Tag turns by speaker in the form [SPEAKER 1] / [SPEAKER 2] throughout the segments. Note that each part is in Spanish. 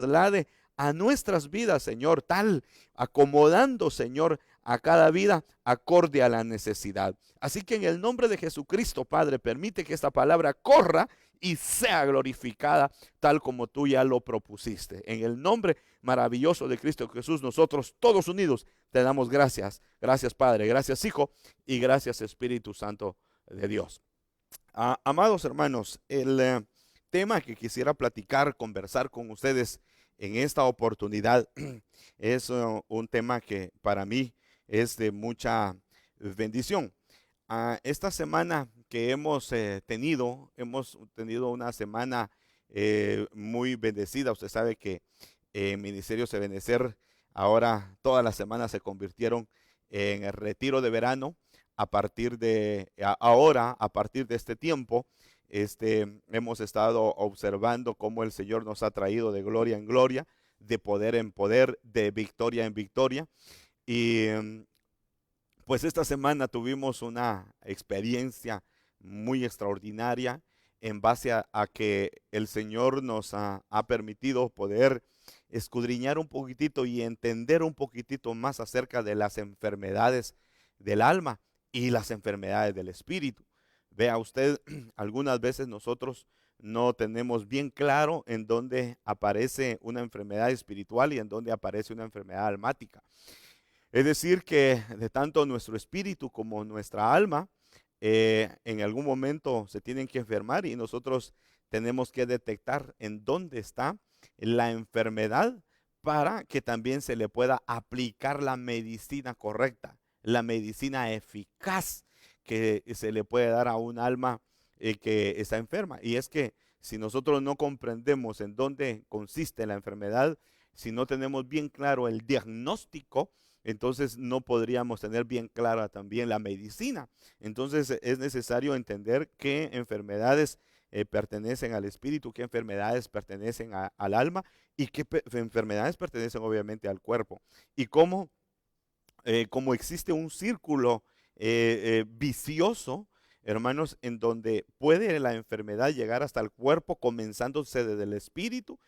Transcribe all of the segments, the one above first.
[SPEAKER 1] traslade a nuestras vidas, Señor, acomodando, Señor, a cada vida acorde a la necesidad. Así que en el nombre de Jesucristo, Padre, permite que esta palabra corra y sea glorificada tal como tú ya lo propusiste. En el nombre maravilloso de Cristo Jesús, nosotros todos unidos te damos gracias. Gracias, Padre, gracias, Hijo, y gracias, Espíritu Santo de Dios. Amados hermanos, el tema que quisiera platicar, conversar con ustedes en esta oportunidad es un tema que para mí es de mucha bendición. Esta semana que hemos tenido una semana muy bendecida. Usted sabe que Ministerios de Benecer ahora todas las semanas se convirtieron en el retiro de verano. A partir de este tiempo, hemos estado observando cómo el Señor nos ha traído de gloria en gloria, de poder en poder, de victoria en victoria. Y pues esta semana tuvimos una experiencia muy extraordinaria en base a que el Señor nos ha permitido poder escudriñar un poquitito y entender un poquitito más acerca de las enfermedades del alma y las enfermedades del espíritu. Vea usted, algunas veces nosotros no tenemos bien claro en dónde aparece una enfermedad espiritual y en dónde aparece una enfermedad almática. Es decir, que de tanto nuestro espíritu como nuestra alma en algún momento se tienen que enfermar y nosotros tenemos que detectar en dónde está la enfermedad para que también se le pueda aplicar la medicina correcta, la medicina eficaz que se le puede dar a un alma que está enferma. Y es que si nosotros no comprendemos en dónde consiste la enfermedad, si no tenemos bien claro el diagnóstico, entonces no podríamos tener bien clara también la medicina. Entonces es necesario entender qué enfermedades pertenecen al espíritu, qué enfermedades pertenecen al alma y qué enfermedades pertenecen obviamente al cuerpo. Y cómo existe un círculo vicioso, hermanos, en donde puede la enfermedad llegar hasta el cuerpo, comenzándose desde el espíritu,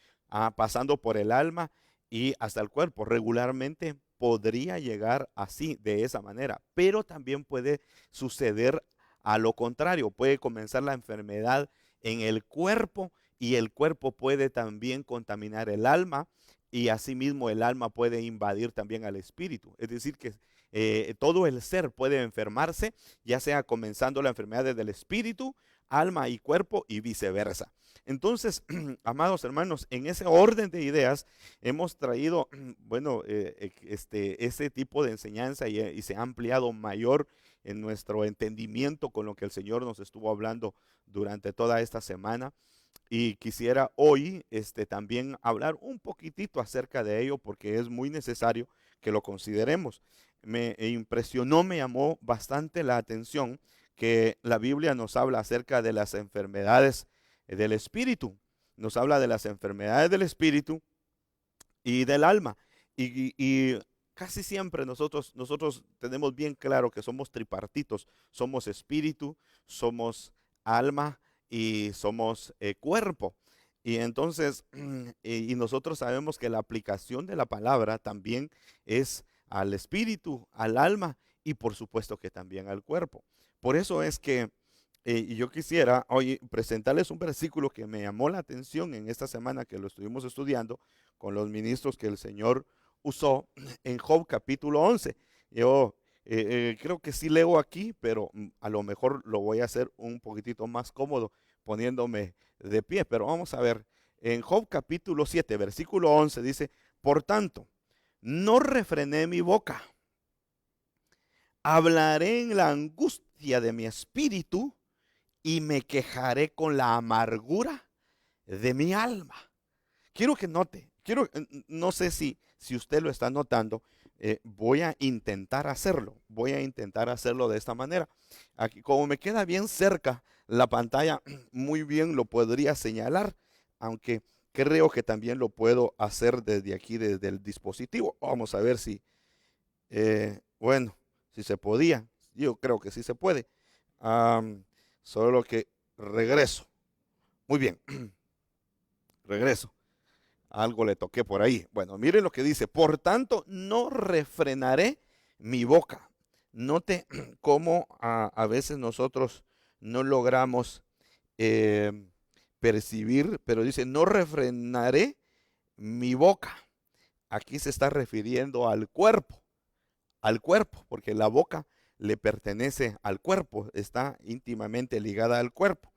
[SPEAKER 1] pasando por el alma y hasta el cuerpo. Regularmente podría llegar así, de esa manera, pero también puede suceder a lo contrario. Puede comenzar la enfermedad en el cuerpo y el cuerpo puede también contaminar el alma y asimismo el alma puede invadir también al espíritu. Es decir, que todo el ser puede enfermarse, ya sea comenzando la enfermedad desde el espíritu, alma y cuerpo y viceversa. Entonces, amados hermanos, en ese orden de ideas hemos traído, bueno, ese tipo de enseñanza y se ha ampliado mayor en nuestro entendimiento con lo que el Señor nos estuvo hablando durante toda esta semana. Y quisiera hoy también hablar un poquitito acerca de ello porque es muy necesario que lo consideremos. Me impresionó, me llamó bastante la atención que la Biblia nos habla acerca de las enfermedades del espíritu. Nos habla de las enfermedades del espíritu y del alma. Y casi siempre nosotros tenemos bien claro que somos tripartitos. Somos espíritu, somos alma y somos cuerpo. Y entonces, y nosotros sabemos que la aplicación de la palabra también es al espíritu, al alma y por supuesto que también al cuerpo. Por eso es que yo quisiera hoy presentarles un versículo que me llamó la atención en esta semana que lo estuvimos estudiando con los ministros que el Señor usó en Job capítulo 11. Yo creo que sí leo aquí, pero a lo mejor lo voy a hacer un poquitito más cómodo poniéndome de pie. Pero vamos a ver, en Job capítulo 7, versículo 11 dice, por tanto, no refrené mi boca, hablaré en la angustia de mi espíritu y me quejaré con la amargura de mi alma. Quiero que note, no sé si usted lo está notando, voy a intentar hacerlo de esta manera. Aquí, como me queda bien cerca la pantalla, muy bien lo podría señalar, aunque creo que también lo puedo hacer desde aquí, desde el dispositivo. Vamos a ver bueno, si se podía, yo creo que sí se puede. Am, Solo que regreso. Muy bien, regreso. Algo le toqué por ahí. Bueno, miren lo que dice. Por tanto, no refrenaré mi boca. Note cómo a veces nosotros no logramos eh, percibir, pero dice, no refrenaré mi boca. Aquí se está refiriendo al cuerpo, porque la boca le pertenece al cuerpo, está íntimamente ligada al cuerpo.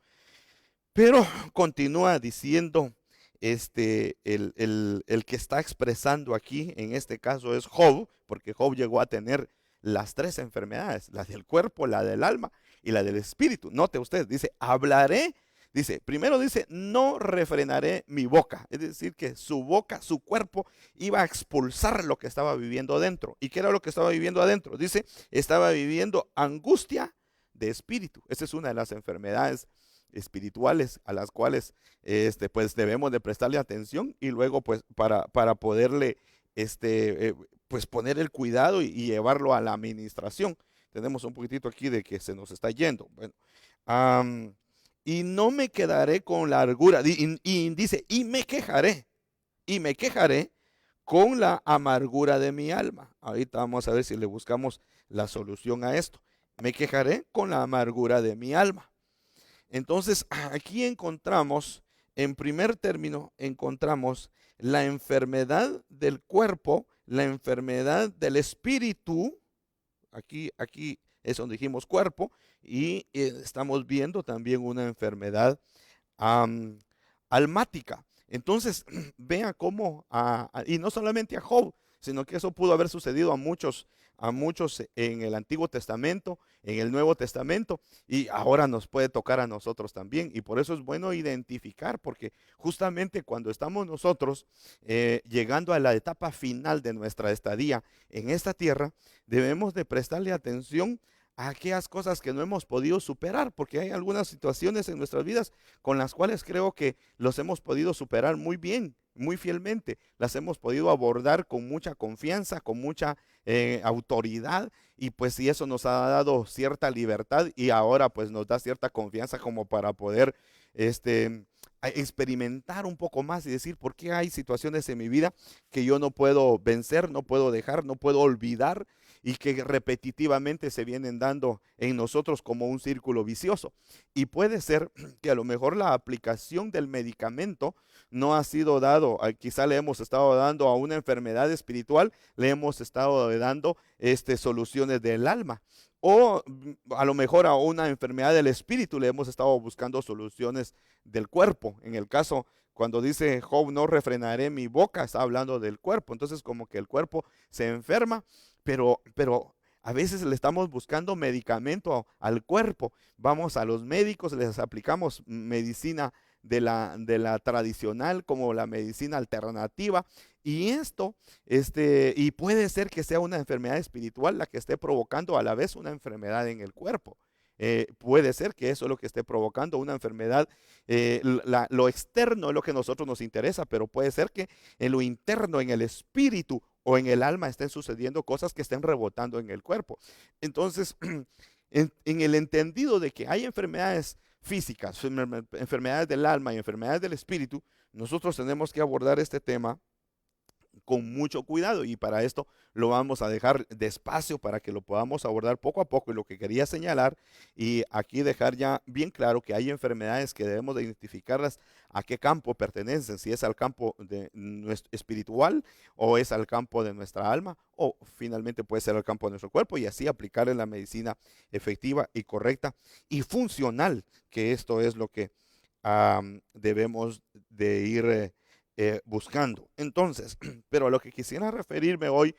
[SPEAKER 1] Pero continúa diciendo, el que está expresando aquí, en este caso es Job, porque Job llegó a tener las tres enfermedades, la del cuerpo, la del alma y la del espíritu. Note usted, dice, hablaré, dice, primero dice, no refrenaré mi boca, es decir, que su boca, su cuerpo iba a expulsar lo que estaba viviendo adentro. ¿Y qué era lo que estaba viviendo adentro? Dice, estaba viviendo angustia de espíritu. Esa es una de las enfermedades espirituales a las cuales pues debemos de prestarle atención y luego pues para poderle pues poner el cuidado y llevarlo a la administración. Tenemos un poquitito aquí de que se nos está yendo. Bueno, y no me quedaré con la largura, y dice, y me quejaré con la amargura de mi alma. Ahorita vamos a ver si le buscamos la solución a esto. Me quejaré con la amargura de mi alma. Entonces, aquí encontramos, en primer término, encontramos la enfermedad del cuerpo, la enfermedad del espíritu. Aquí es donde dijimos cuerpo, y estamos viendo también una enfermedad almática. Entonces, vea cómo, y no solamente a Job, sino que eso pudo haber sucedido a muchos en el Antiguo Testamento, en el Nuevo Testamento, y ahora nos puede tocar a nosotros también. Y por eso es bueno identificar, porque justamente cuando estamos nosotros llegando a la etapa final de nuestra estadía en esta tierra, debemos de prestarle atención a aquellas cosas que no hemos podido superar, porque hay algunas situaciones en nuestras vidas con las cuales creo que los hemos podido superar muy bien, muy fielmente, las hemos podido abordar con mucha confianza, con mucha autoridad, y pues si eso nos ha dado cierta libertad y ahora pues nos da cierta confianza como para poder experimentar un poco más y decir por qué hay situaciones en mi vida que yo no puedo vencer, no puedo dejar, no puedo olvidar, y que repetitivamente se vienen dando en nosotros como un círculo vicioso. Y puede ser que a lo mejor la aplicación del medicamento no ha sido dado, quizá le hemos estado dando a una enfermedad espiritual, le hemos estado dando soluciones del alma. O a lo mejor a una enfermedad del espíritu le hemos estado buscando soluciones del cuerpo. En el caso, cuando dice Job, no refrenaré mi boca, está hablando del cuerpo. Entonces como que el cuerpo se enferma, pero a veces le estamos buscando medicamento al cuerpo. Vamos a los médicos, les aplicamos medicina de la tradicional como la medicina alternativa. Y y puede ser que sea una enfermedad espiritual la que esté provocando a la vez una enfermedad en el cuerpo. Puede ser que eso es lo que esté provocando una enfermedad. Lo externo es lo que a nosotros nos interesa, pero puede ser que en lo interno, en el espíritu o en el alma estén sucediendo cosas que estén rebotando en el cuerpo. Entonces, en el entendido de que hay enfermedades físicas, enfermedades del alma y enfermedades del espíritu, nosotros tenemos que abordar este tema con mucho cuidado, y para esto lo vamos a dejar despacio para que lo podamos abordar poco a poco. Y lo que quería señalar y aquí dejar ya bien claro que hay enfermedades que debemos de identificarlas a qué campo pertenecen, si es al campo de nuestro espiritual o es al campo de nuestra alma o finalmente puede ser al campo de nuestro cuerpo, y así aplicarle la medicina efectiva y correcta y funcional, que esto es lo que debemos de ir buscando. Entonces, pero a lo que quisiera referirme hoy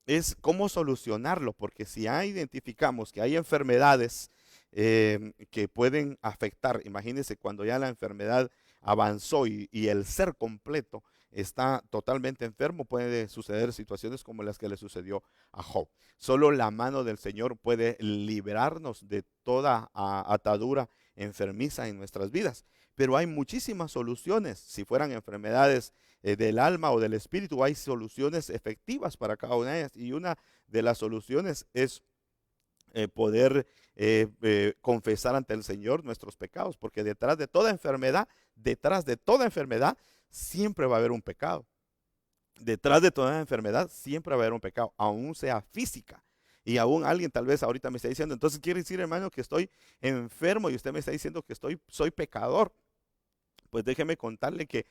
[SPEAKER 1] es cómo solucionarlo, porque si ya identificamos que hay enfermedades que pueden afectar, imagínense cuando ya la enfermedad avanzó y el ser completo está totalmente enfermo, puede suceder situaciones como las que le sucedió a Job. Solo la mano del Señor puede liberarnos de toda atadura enfermiza en nuestras vidas. Pero hay muchísimas soluciones. Si fueran enfermedades del alma o del espíritu, hay soluciones efectivas para cada una de ellas. Y una de las soluciones es poder confesar ante el Señor nuestros pecados, porque detrás de toda enfermedad siempre va a haber un pecado. Detrás de toda enfermedad siempre va a haber un pecado, aún sea física. Y aún alguien tal vez ahorita me está diciendo, entonces quiere decir, hermano, que estoy enfermo y usted me está diciendo que soy pecador. Pues déjeme contarle que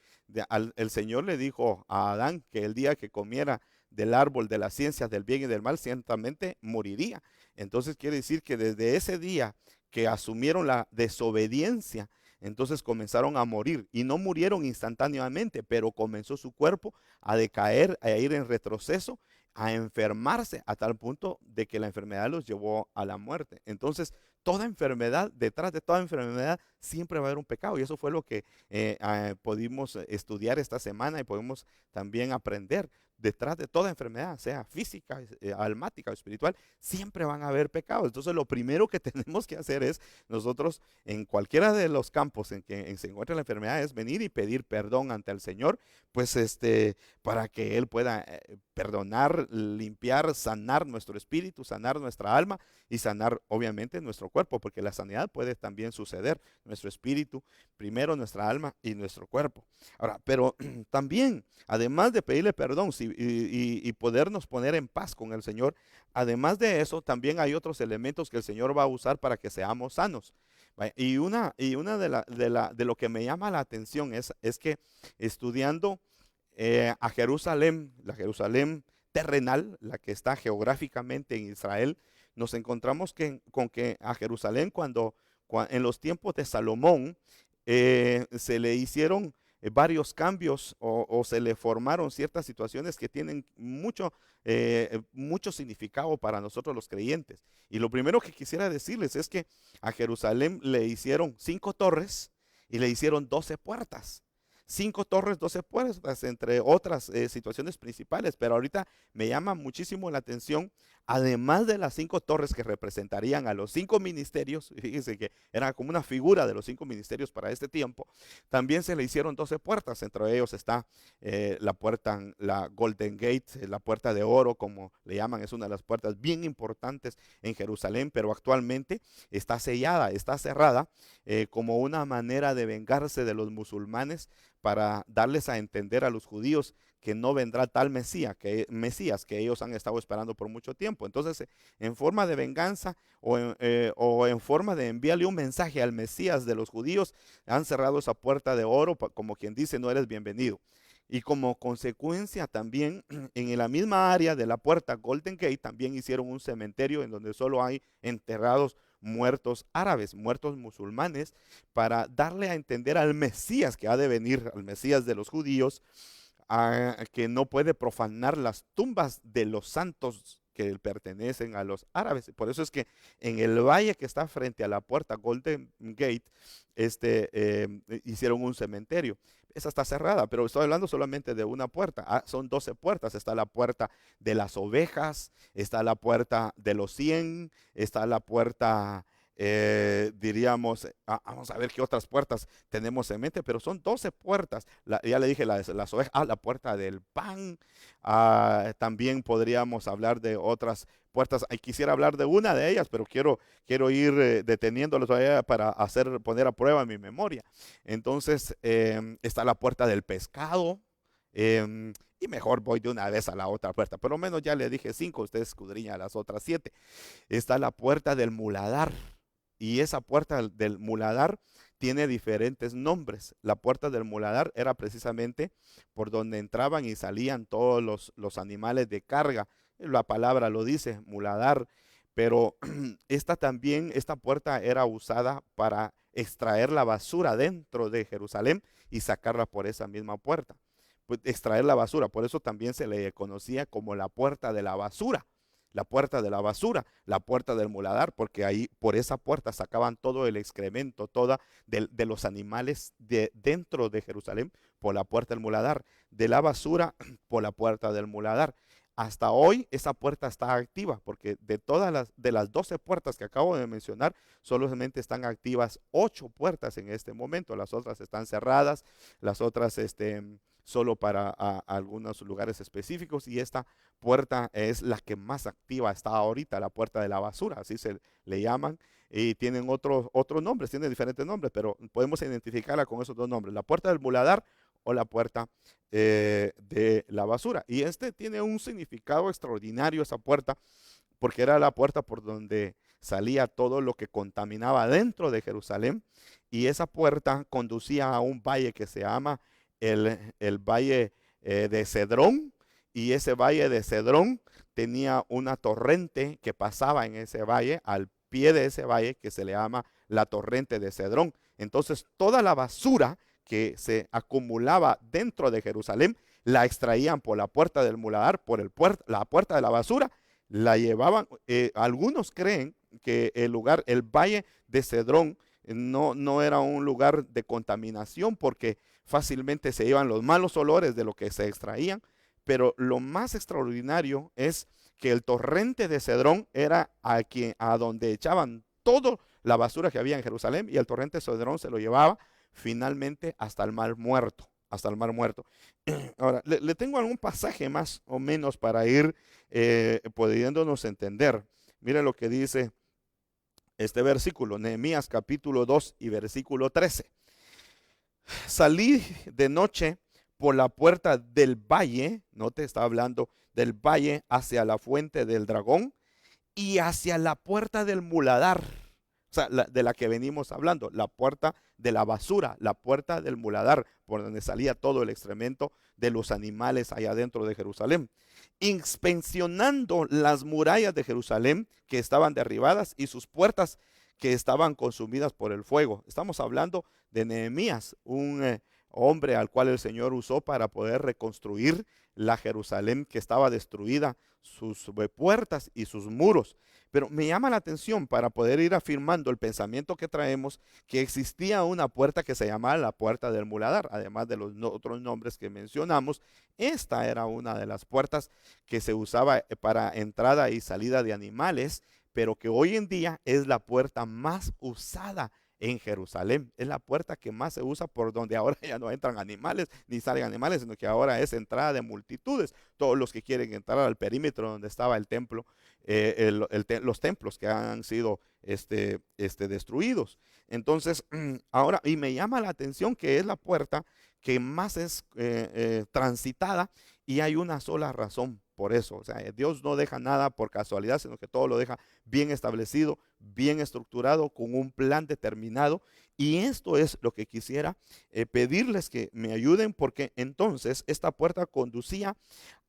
[SPEAKER 1] el Señor le dijo a Adán que el día que comiera del árbol de las ciencias del bien y del mal, ciertamente moriría. Entonces quiere decir que desde ese día que asumieron la desobediencia, entonces comenzaron a morir y no murieron instantáneamente, pero comenzó su cuerpo a decaer, a ir en retroceso, a enfermarse a tal punto de que la enfermedad los llevó a la muerte. Entonces, toda enfermedad, detrás de toda enfermedad, siempre va a haber un pecado. Y eso fue lo que pudimos estudiar esta semana y podemos también aprender. Detrás de toda enfermedad, sea física, almática o espiritual, siempre van a haber pecados. Entonces, lo primero que tenemos que hacer es nosotros, en cualquiera de los campos en que se encuentra la enfermedad, es venir y pedir perdón ante el Señor, pues para que Él pueda perdonar, limpiar, sanar nuestro espíritu, sanar nuestra alma y sanar obviamente nuestro cuerpo, porque la sanidad puede también suceder, nuestro espíritu, primero nuestra alma y nuestro cuerpo. Ahora, pero también, además de pedirle perdón y podernos poner en paz con el Señor, además de eso, también hay otros elementos que el Señor va a usar para que seamos sanos. Y una de lo que me llama la atención es que estudiando a Jerusalén, la Jerusalén terrenal, la que está geográficamente en Israel, nos encontramos con que a Jerusalén en los tiempos de Salomón se le hicieron varios cambios o se le formaron ciertas situaciones que tienen mucho significado para nosotros los creyentes. Y lo primero que quisiera decirles es que a Jerusalén le hicieron 5 torres y le hicieron 12 puertas. 5 torres, 12 puertas, entre otras situaciones principales, pero ahorita me llama muchísimo la atención, además de las 5 torres que representarían a los 5 ministerios, fíjense que era como una figura de los 5 ministerios para este tiempo, también se le hicieron 12 puertas, entre ellos está la puerta, la Golden Gate, la puerta de oro, como le llaman, es una de las puertas bien importantes en Jerusalén, pero actualmente está sellada, está cerrada, como una manera de vengarse de los musulmanes, para darles a entender a los judíos que no vendrá tal Mesías que ellos han estado esperando por mucho tiempo. Entonces, en forma de venganza o en forma de enviarle un mensaje al Mesías de los judíos, han cerrado esa puerta de oro, como quien dice, no eres bienvenido. Y como consecuencia también, en la misma área de la puerta Golden Gate, también hicieron un cementerio en donde solo hay enterrados muertos árabes, muertos musulmanes, para darle a entender al Mesías que ha de venir, al Mesías de los judíos, que no puede profanar las tumbas de los santos que pertenecen a los árabes. Por eso es que en el valle que está frente a la puerta Golden Gate, hicieron un cementerio. Esa está cerrada, pero estoy hablando solamente de una puerta. Son 12 puertas. Está la puerta de las ovejas, está la puerta de los 100, está la puerta, diríamos, vamos a ver qué otras puertas tenemos en mente, pero son 12 puertas. Ya le dije las ovejas, la puerta del pan. También podríamos hablar de otras puertas. Quisiera hablar de una de ellas, pero quiero ir deteniéndolos para poner a prueba mi memoria. Entonces, está la puerta del pescado. Y mejor voy de una vez a la otra puerta. Por lo menos ya le dije 5, usted escudriña las otras 7. Está la puerta del muladar. Y esa puerta del muladar tiene diferentes nombres. La puerta del muladar era precisamente por donde entraban y salían todos los animales de carga. La palabra lo dice, muladar. Pero esta puerta era usada para extraer la basura dentro de Jerusalén y sacarla por esa misma puerta. Pues extraer la basura, por eso también se le conocía como la puerta de la basura. La puerta de la basura, la puerta del muladar, porque ahí por esa puerta sacaban todo el excremento, toda de los animales dentro de Jerusalén, por la puerta del muladar, de la basura por la puerta del muladar. Hasta hoy esa puerta está activa, porque de las 12 puertas que acabo de mencionar, solamente están activas 8 puertas en este momento. Las otras están cerradas, las otras solo para algunos lugares específicos, y esta puerta es la que más activa está ahorita, la puerta de la basura, así se le llaman, y tienen otros nombres, tienen diferentes nombres, pero podemos identificarla con esos dos nombres, la puerta del muladar o la puerta de la basura. Y este tiene un significado extraordinario, esa puerta, porque era la puerta por donde salía todo lo que contaminaba dentro de Jerusalén. Y esa puerta conducía a un valle que se llama el valle de Cedrón. Y ese valle de Cedrón tenía una torrente que pasaba en ese valle, al pie de ese valle, que se le llama la torrente de Cedrón. Entonces toda la basura que se acumulaba dentro de Jerusalén la extraían por la puerta del muladar, por la puerta de la basura, la llevaban. Algunos creen que el lugar, el valle de Cedrón, no era un lugar de contaminación, porque fácilmente se iban los malos olores de lo que se extraían. Pero lo más extraordinario es que el torrente de Cedrón era a donde echaban toda la basura que había en Jerusalén, y el torrente de Cedrón se lo llevaba finalmente hasta el mar muerto, hasta el mar muerto. Ahora, le tengo algún pasaje más o menos para ir pudiéndonos entender. Mire lo que dice este versículo, Nehemías capítulo 2 y versículo 13. Salí de noche por la puerta del valle, no te está hablando del valle, hacia la fuente del dragón y hacia la puerta del muladar, o sea, de la que venimos hablando, la puerta de la basura, la puerta del muladar, por donde salía todo el excremento de los animales allá dentro de Jerusalén, inspeccionando las murallas de Jerusalén que estaban derribadas y sus puertas que estaban consumidas por el fuego. Estamos hablando de Nehemías, un hombre al cual el Señor usó para poder reconstruir la Jerusalén que estaba destruida, sus puertas y sus muros. Pero me llama la atención, para poder ir afirmando el pensamiento que traemos, que existía una puerta que se llamaba la puerta del muladar, además de los otros nombres que mencionamos. Esta era una de las puertas que se usaba para entrada y salida de animales, pero que hoy en día es la puerta más usada en Jerusalén. Es la puerta que más se usa, por donde ahora ya no entran animales ni salen animales, sino que ahora es entrada de multitudes. Todos los que quieren entrar al perímetro donde estaba el templo, los templos que han sido destruidos. Entonces, ahora, y me llama la atención que es la puerta que más es transitada, y hay una sola razón por eso. O sea, Dios no deja nada por casualidad, sino que todo lo deja bien establecido, bien estructurado, con un plan determinado. Y esto es lo que quisiera pedirles que me ayuden, porque entonces esta puerta conducía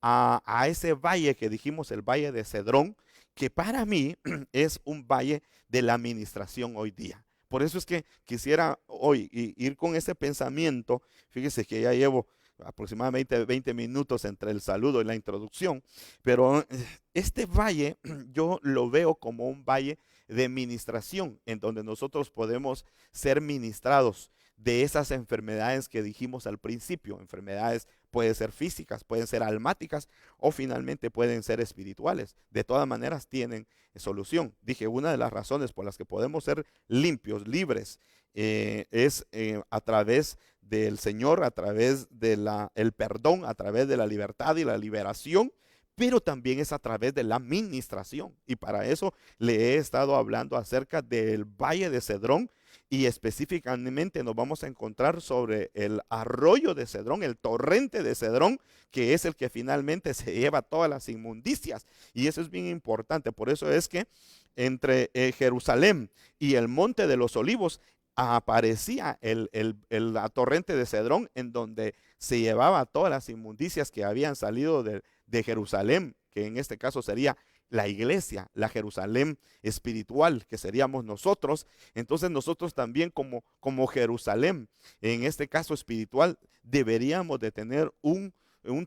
[SPEAKER 1] a ese valle que dijimos, el valle de Cedrón, que para mí es un valle de la administración hoy día. Por eso es que quisiera hoy ir con ese pensamiento. Fíjese que ya llevo aproximadamente 20 minutos entre el saludo y la introducción, pero este valle yo lo veo como un valle de ministración, en donde nosotros podemos ser ministrados de esas enfermedades que dijimos al principio. Enfermedades pueden ser físicas, pueden ser almáticas, o finalmente pueden ser espirituales. De todas maneras tienen solución. Dije, una de las razones por las que podemos ser limpios, libres, es a través del Señor, a través del perdón, a través de la libertad y la liberación, pero también es a través de la administración. Y para eso le he estado hablando acerca del Valle de Cedrón, y específicamente nos vamos a encontrar sobre el arroyo de Cedrón, el torrente de Cedrón, que es el que finalmente se lleva todas las inmundicias. Y eso es bien importante. Por eso es que entre Jerusalén y el Monte de los Olivos aparecía la torrente de Cedrón, en donde se llevaba todas las inmundicias que habían salido de Jerusalén, que en este caso sería la iglesia, la Jerusalén espiritual, que seríamos nosotros. Entonces nosotros también como Jerusalén, en este caso espiritual, deberíamos de tener un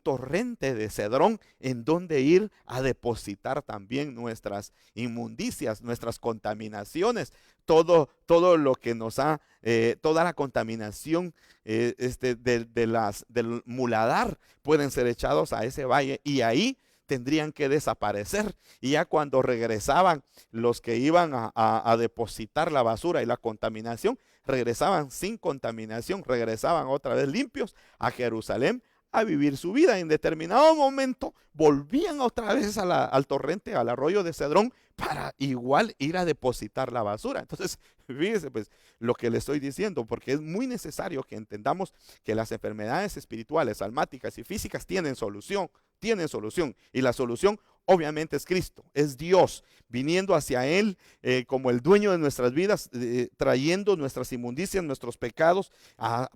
[SPEAKER 1] torrente de Cedrón en donde ir a depositar también nuestras inmundicias, nuestras contaminaciones, todo lo que nos ha, toda la contaminación del muladar, pueden ser echados a ese valle, y ahí tendrían que desaparecer. Y ya cuando regresaban los que iban a depositar la basura y la contaminación, regresaban sin contaminación, regresaban otra vez limpios a Jerusalén, a vivir su vida. En determinado momento volvían otra vez al torrente, al arroyo de Cedrón, para igual ir a depositar la basura. Entonces, fíjese pues lo que le estoy diciendo, porque es muy necesario que entendamos que las enfermedades espirituales, almáticas y físicas tienen solución, y la solución obviamente es Cristo, es Dios viniendo hacia Él como el dueño de nuestras vidas, trayendo nuestras inmundicias, nuestros pecados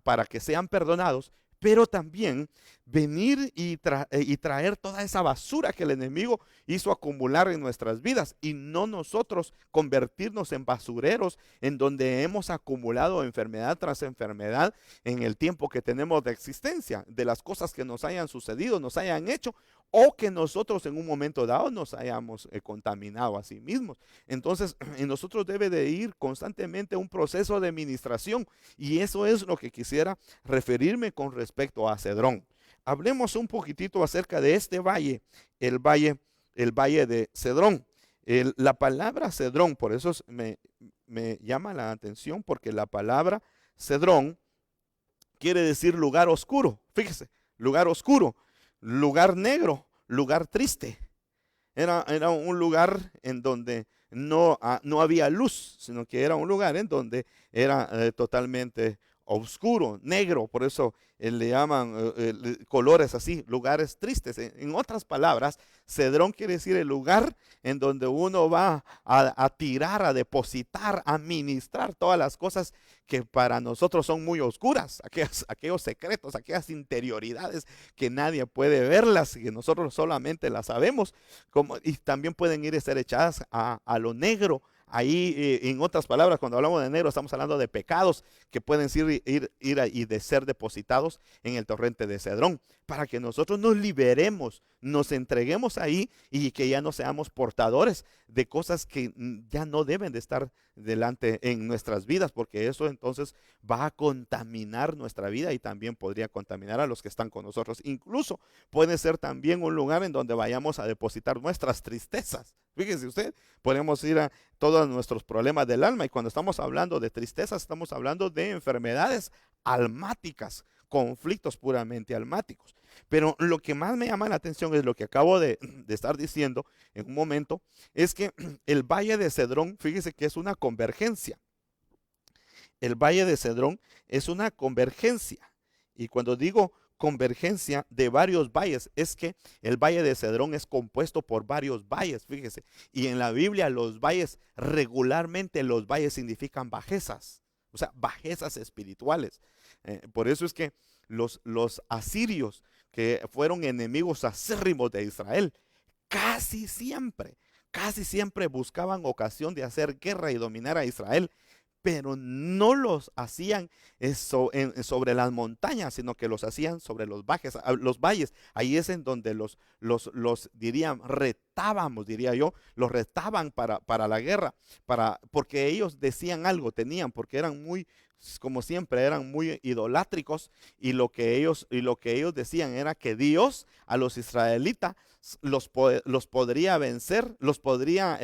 [SPEAKER 1] para que sean perdonados, pero también venir y traer toda esa basura que el enemigo hizo acumular en nuestras vidas, y no nosotros convertirnos en basureros en donde hemos acumulado enfermedad tras enfermedad en el tiempo que tenemos de existencia, de las cosas que nos hayan sucedido, nos hayan hecho, o que nosotros en un momento dado nos hayamos contaminado a sí mismos. Entonces, en nosotros debe de ir constantemente un proceso de administración, y eso es lo que quisiera referirme con respecto a Cedrón. Hablemos un poquitito acerca de este valle, el valle de Cedrón. La palabra Cedrón, por eso me llama la atención, porque la palabra Cedrón quiere decir lugar oscuro. Fíjese, lugar oscuro, lugar negro, lugar triste. Era un lugar en donde no había luz, sino que era un lugar en donde era totalmente oscuro, negro. Por eso le llaman colores así, lugares tristes. En otras palabras, Cedrón quiere decir el lugar en donde uno va a tirar, a depositar, a ministrar todas las cosas que para nosotros son muy oscuras, aquellos secretos, aquellas interioridades que nadie puede verlas, que nosotros solamente las sabemos, y también pueden ir a ser echadas a lo negro. Ahí, en otras palabras, cuando hablamos de negro, estamos hablando de pecados que pueden ir y de ser depositados en el torrente de Cedrón, para que nosotros nos liberemos, nos entreguemos ahí, y que ya no seamos portadores de cosas que ya no deben de estar delante en nuestras vidas, porque eso entonces va a contaminar nuestra vida, y también podría contaminar a los que están con nosotros. Incluso puede ser también un lugar en donde vayamos a depositar nuestras tristezas. Fíjese usted, podemos ir a todos nuestros problemas del alma, y cuando estamos hablando de tristezas, estamos hablando de enfermedades almáticas, conflictos puramente almáticos. Pero lo que más me llama la atención es lo que acabo de estar diciendo en un momento, es que el valle de Cedrón, fíjese que es una convergencia. El valle de Cedrón es una convergencia, y cuando digo convergencia de varios valles, es que el valle de Cedrón es compuesto por varios valles, fíjese. Y en la Biblia los valles, regularmente los valles significan bajezas, o sea, bajezas espirituales. Por eso es que los asirios, que fueron enemigos acérrimos de Israel, casi siempre buscaban ocasión de hacer guerra y dominar a Israel, pero no los hacían sobre las montañas, sino que los hacían sobre los valles. Ahí es en donde los dirían, retábamos, diría yo, los retaban para la guerra, porque ellos decían algo, porque eran muy, como siempre, eran muy idolátricos, y lo que ellos decían era que Dios a los israelitas los podría vencer, los podría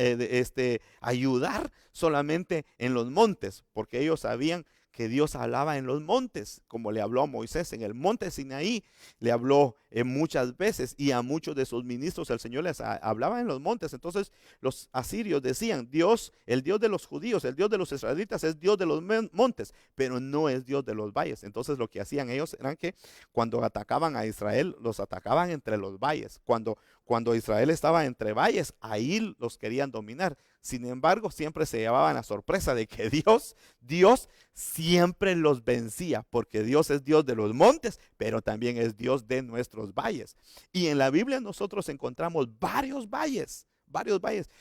[SPEAKER 1] ayudar solamente en los montes, porque ellos sabían que Dios hablaba en los montes, como le habló a Moisés en el monte Sinaí, le habló muchas veces, y a muchos de sus ministros el Señor les hablaba en los montes. Entonces los asirios decían, Dios, el Dios de los judíos, el Dios de los israelitas es Dios de los montes, pero no es Dios de los valles. Entonces lo que hacían ellos era que cuando atacaban a Israel, los atacaban entre los valles. Cuando Israel estaba entre valles, ahí los querían dominar. Sin embargo, siempre se llevaban la sorpresa de que Dios siempre los vencía, porque Dios es Dios de los montes, pero también es Dios de nuestros valles. Y en la Biblia nosotros encontramos varios valles.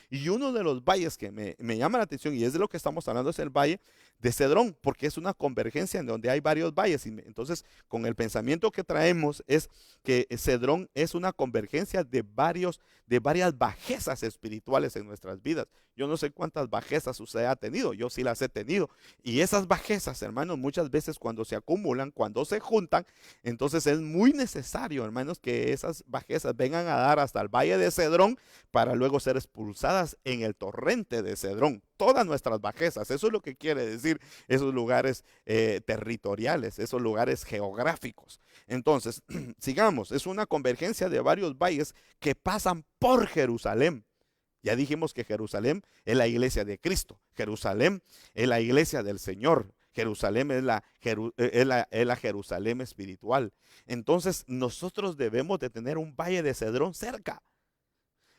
[SPEAKER 1] Y uno de los valles que me llama la atención, y es de lo que estamos hablando, es el valle de Cedrón, porque es una convergencia en donde hay varios valles. Y entonces, con el pensamiento que traemos, es que Cedrón es una convergencia de varias bajezas espirituales en nuestras vidas. Yo no sé cuántas bajezas usted ha tenido, yo sí las he tenido. Y esas bajezas, hermanos, muchas veces cuando se acumulan, cuando se juntan, entonces es muy necesario, hermanos, que esas bajezas vengan a dar hasta el valle de Cedrón, para luego debemos ser expulsadas en el torrente de Cedrón. Todas nuestras bajezas, eso es lo que quiere decir esos lugares territoriales, esos lugares geográficos. Entonces, sigamos, es una convergencia de varios valles que pasan por Jerusalén. Ya dijimos que Jerusalén es la iglesia de Cristo. Jerusalén es la iglesia del Señor. Jerusalén es la Jerusalén espiritual. Entonces nosotros debemos de tener un valle de Cedrón cerca.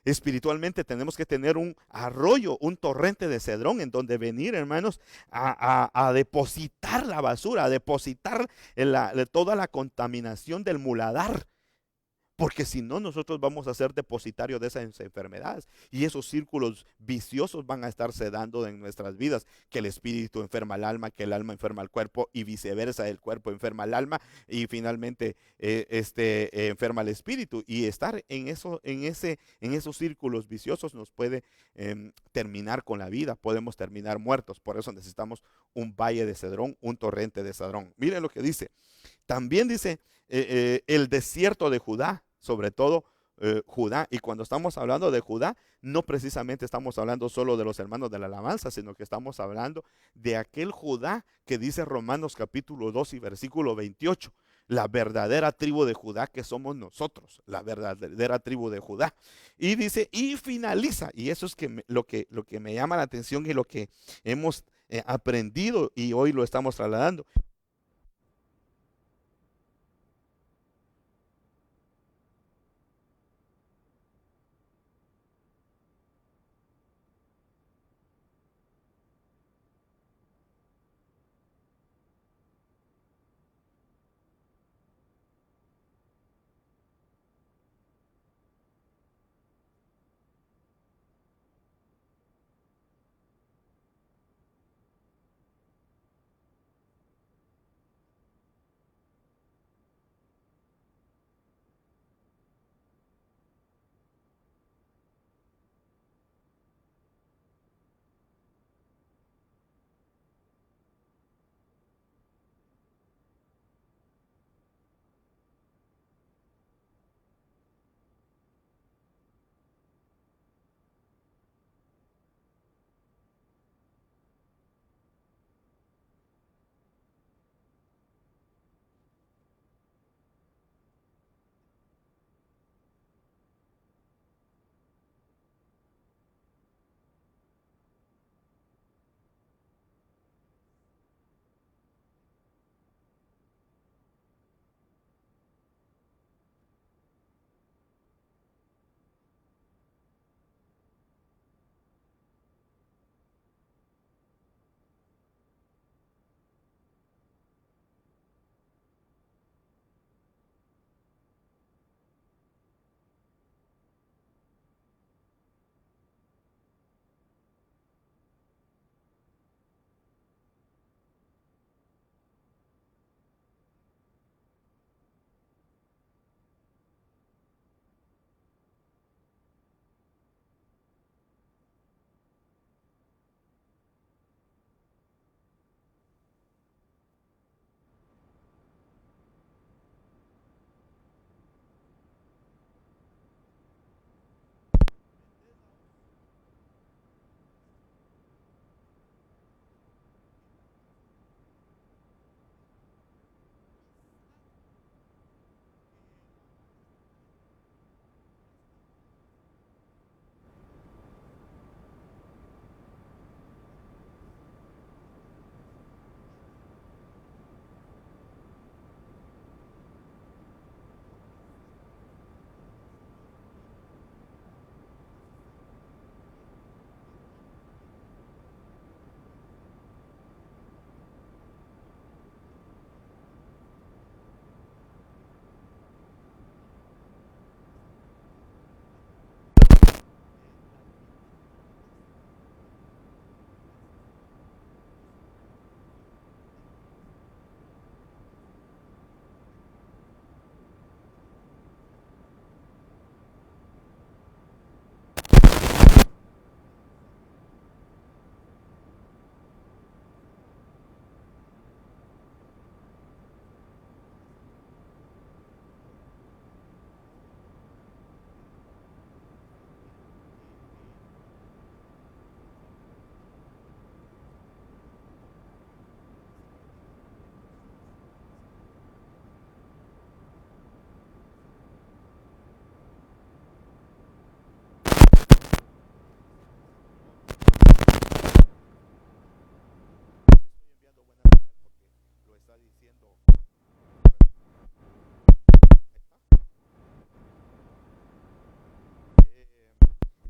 [SPEAKER 1] Espiritualmente tenemos que tener un arroyo, un torrente de Cedrón en donde venir, hermanos, a depositar la basura, a depositar toda la contaminación del muladar. Porque si no, nosotros vamos a ser depositarios de esas enfermedades. Y esos círculos viciosos van a estarse dando en nuestras vidas. Que el espíritu enferma al alma, que el alma enferma al cuerpo y viceversa. El cuerpo enferma al alma y finalmente enferma al espíritu. Y estar en esos círculos viciosos nos puede terminar con la vida. Podemos terminar muertos. Por eso necesitamos un valle de Cedrón, un torrente de Cedrón. Miren lo que dice. También dice el desierto de Judá, sobre todo Judá. Y cuando estamos hablando de Judá, no precisamente estamos hablando solo de los hermanos de la alabanza, sino que estamos hablando de aquel Judá que dice Romanos capítulo 2 y versículo 28. La verdadera tribu de Judá que somos nosotros, la verdadera tribu de Judá. Y dice, y finaliza, y eso es lo que me llama la atención y lo que hemos aprendido y hoy lo estamos trasladando.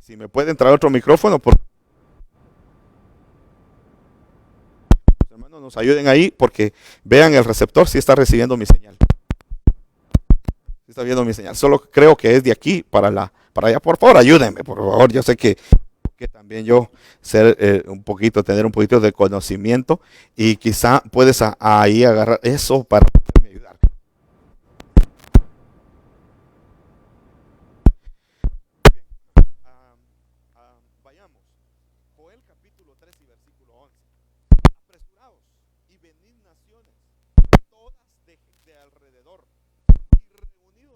[SPEAKER 1] Si me pueden traer otro micrófono, por los hermanos nos ayuden ahí, porque vean el receptor si está recibiendo mi señal. Si está viendo mi señal. Solo creo que es de aquí para allá. Por favor, ayúdenme, por favor. Yo sé que también yo ser tener un poquito de conocimiento, y quizá puedes ahí agarrar eso para poderme ayudar. Vayamos. Joel capítulo 3 y versículo 11. Apresuraos y venid naciones, todas de alrededor, y reunidos,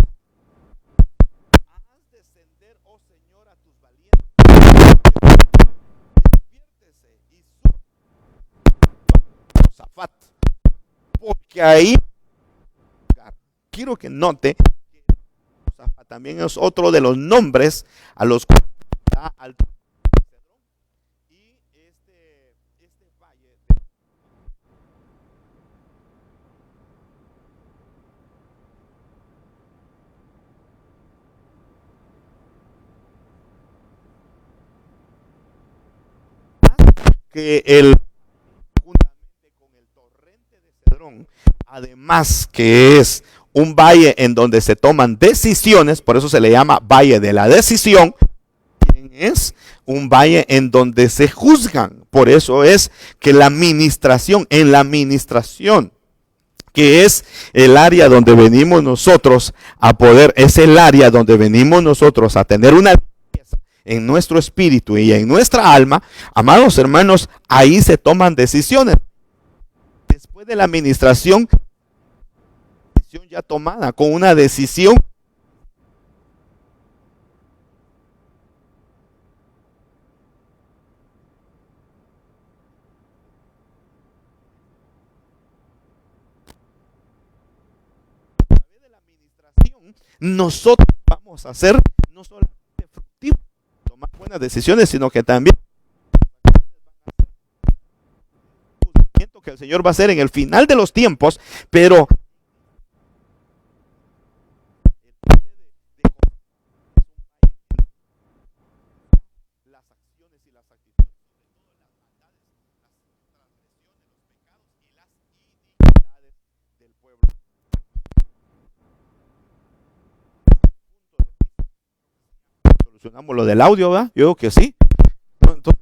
[SPEAKER 1] haz descender, oh Señor, a tus valientes. Despiértese y suba Josafat, porque ahí quiero que note que Josafat también es otro de los nombres a los cuales da al y este valle que el juntamente con el torrente de Cedrón, además que es un valle en donde se toman decisiones, por eso se le llama Valle de la Decisión. Es un valle en donde se juzgan, por eso es que en la administración, que es el área donde venimos nosotros es el área donde venimos nosotros a tener una limpieza en nuestro espíritu y en nuestra alma. Amados hermanos, ahí se toman decisiones. Después de la administración, decisión ya tomada, con una decisión nosotros vamos a ser no solamente fructíferos, tomar buenas decisiones, sino que también que el Señor va a hacer en el final de los tiempos. Pero las acciones y las actitudes, las iniquidades del pueblo. Solucionamos lo del audio, ¿verdad? Yo digo que sí. Entonces,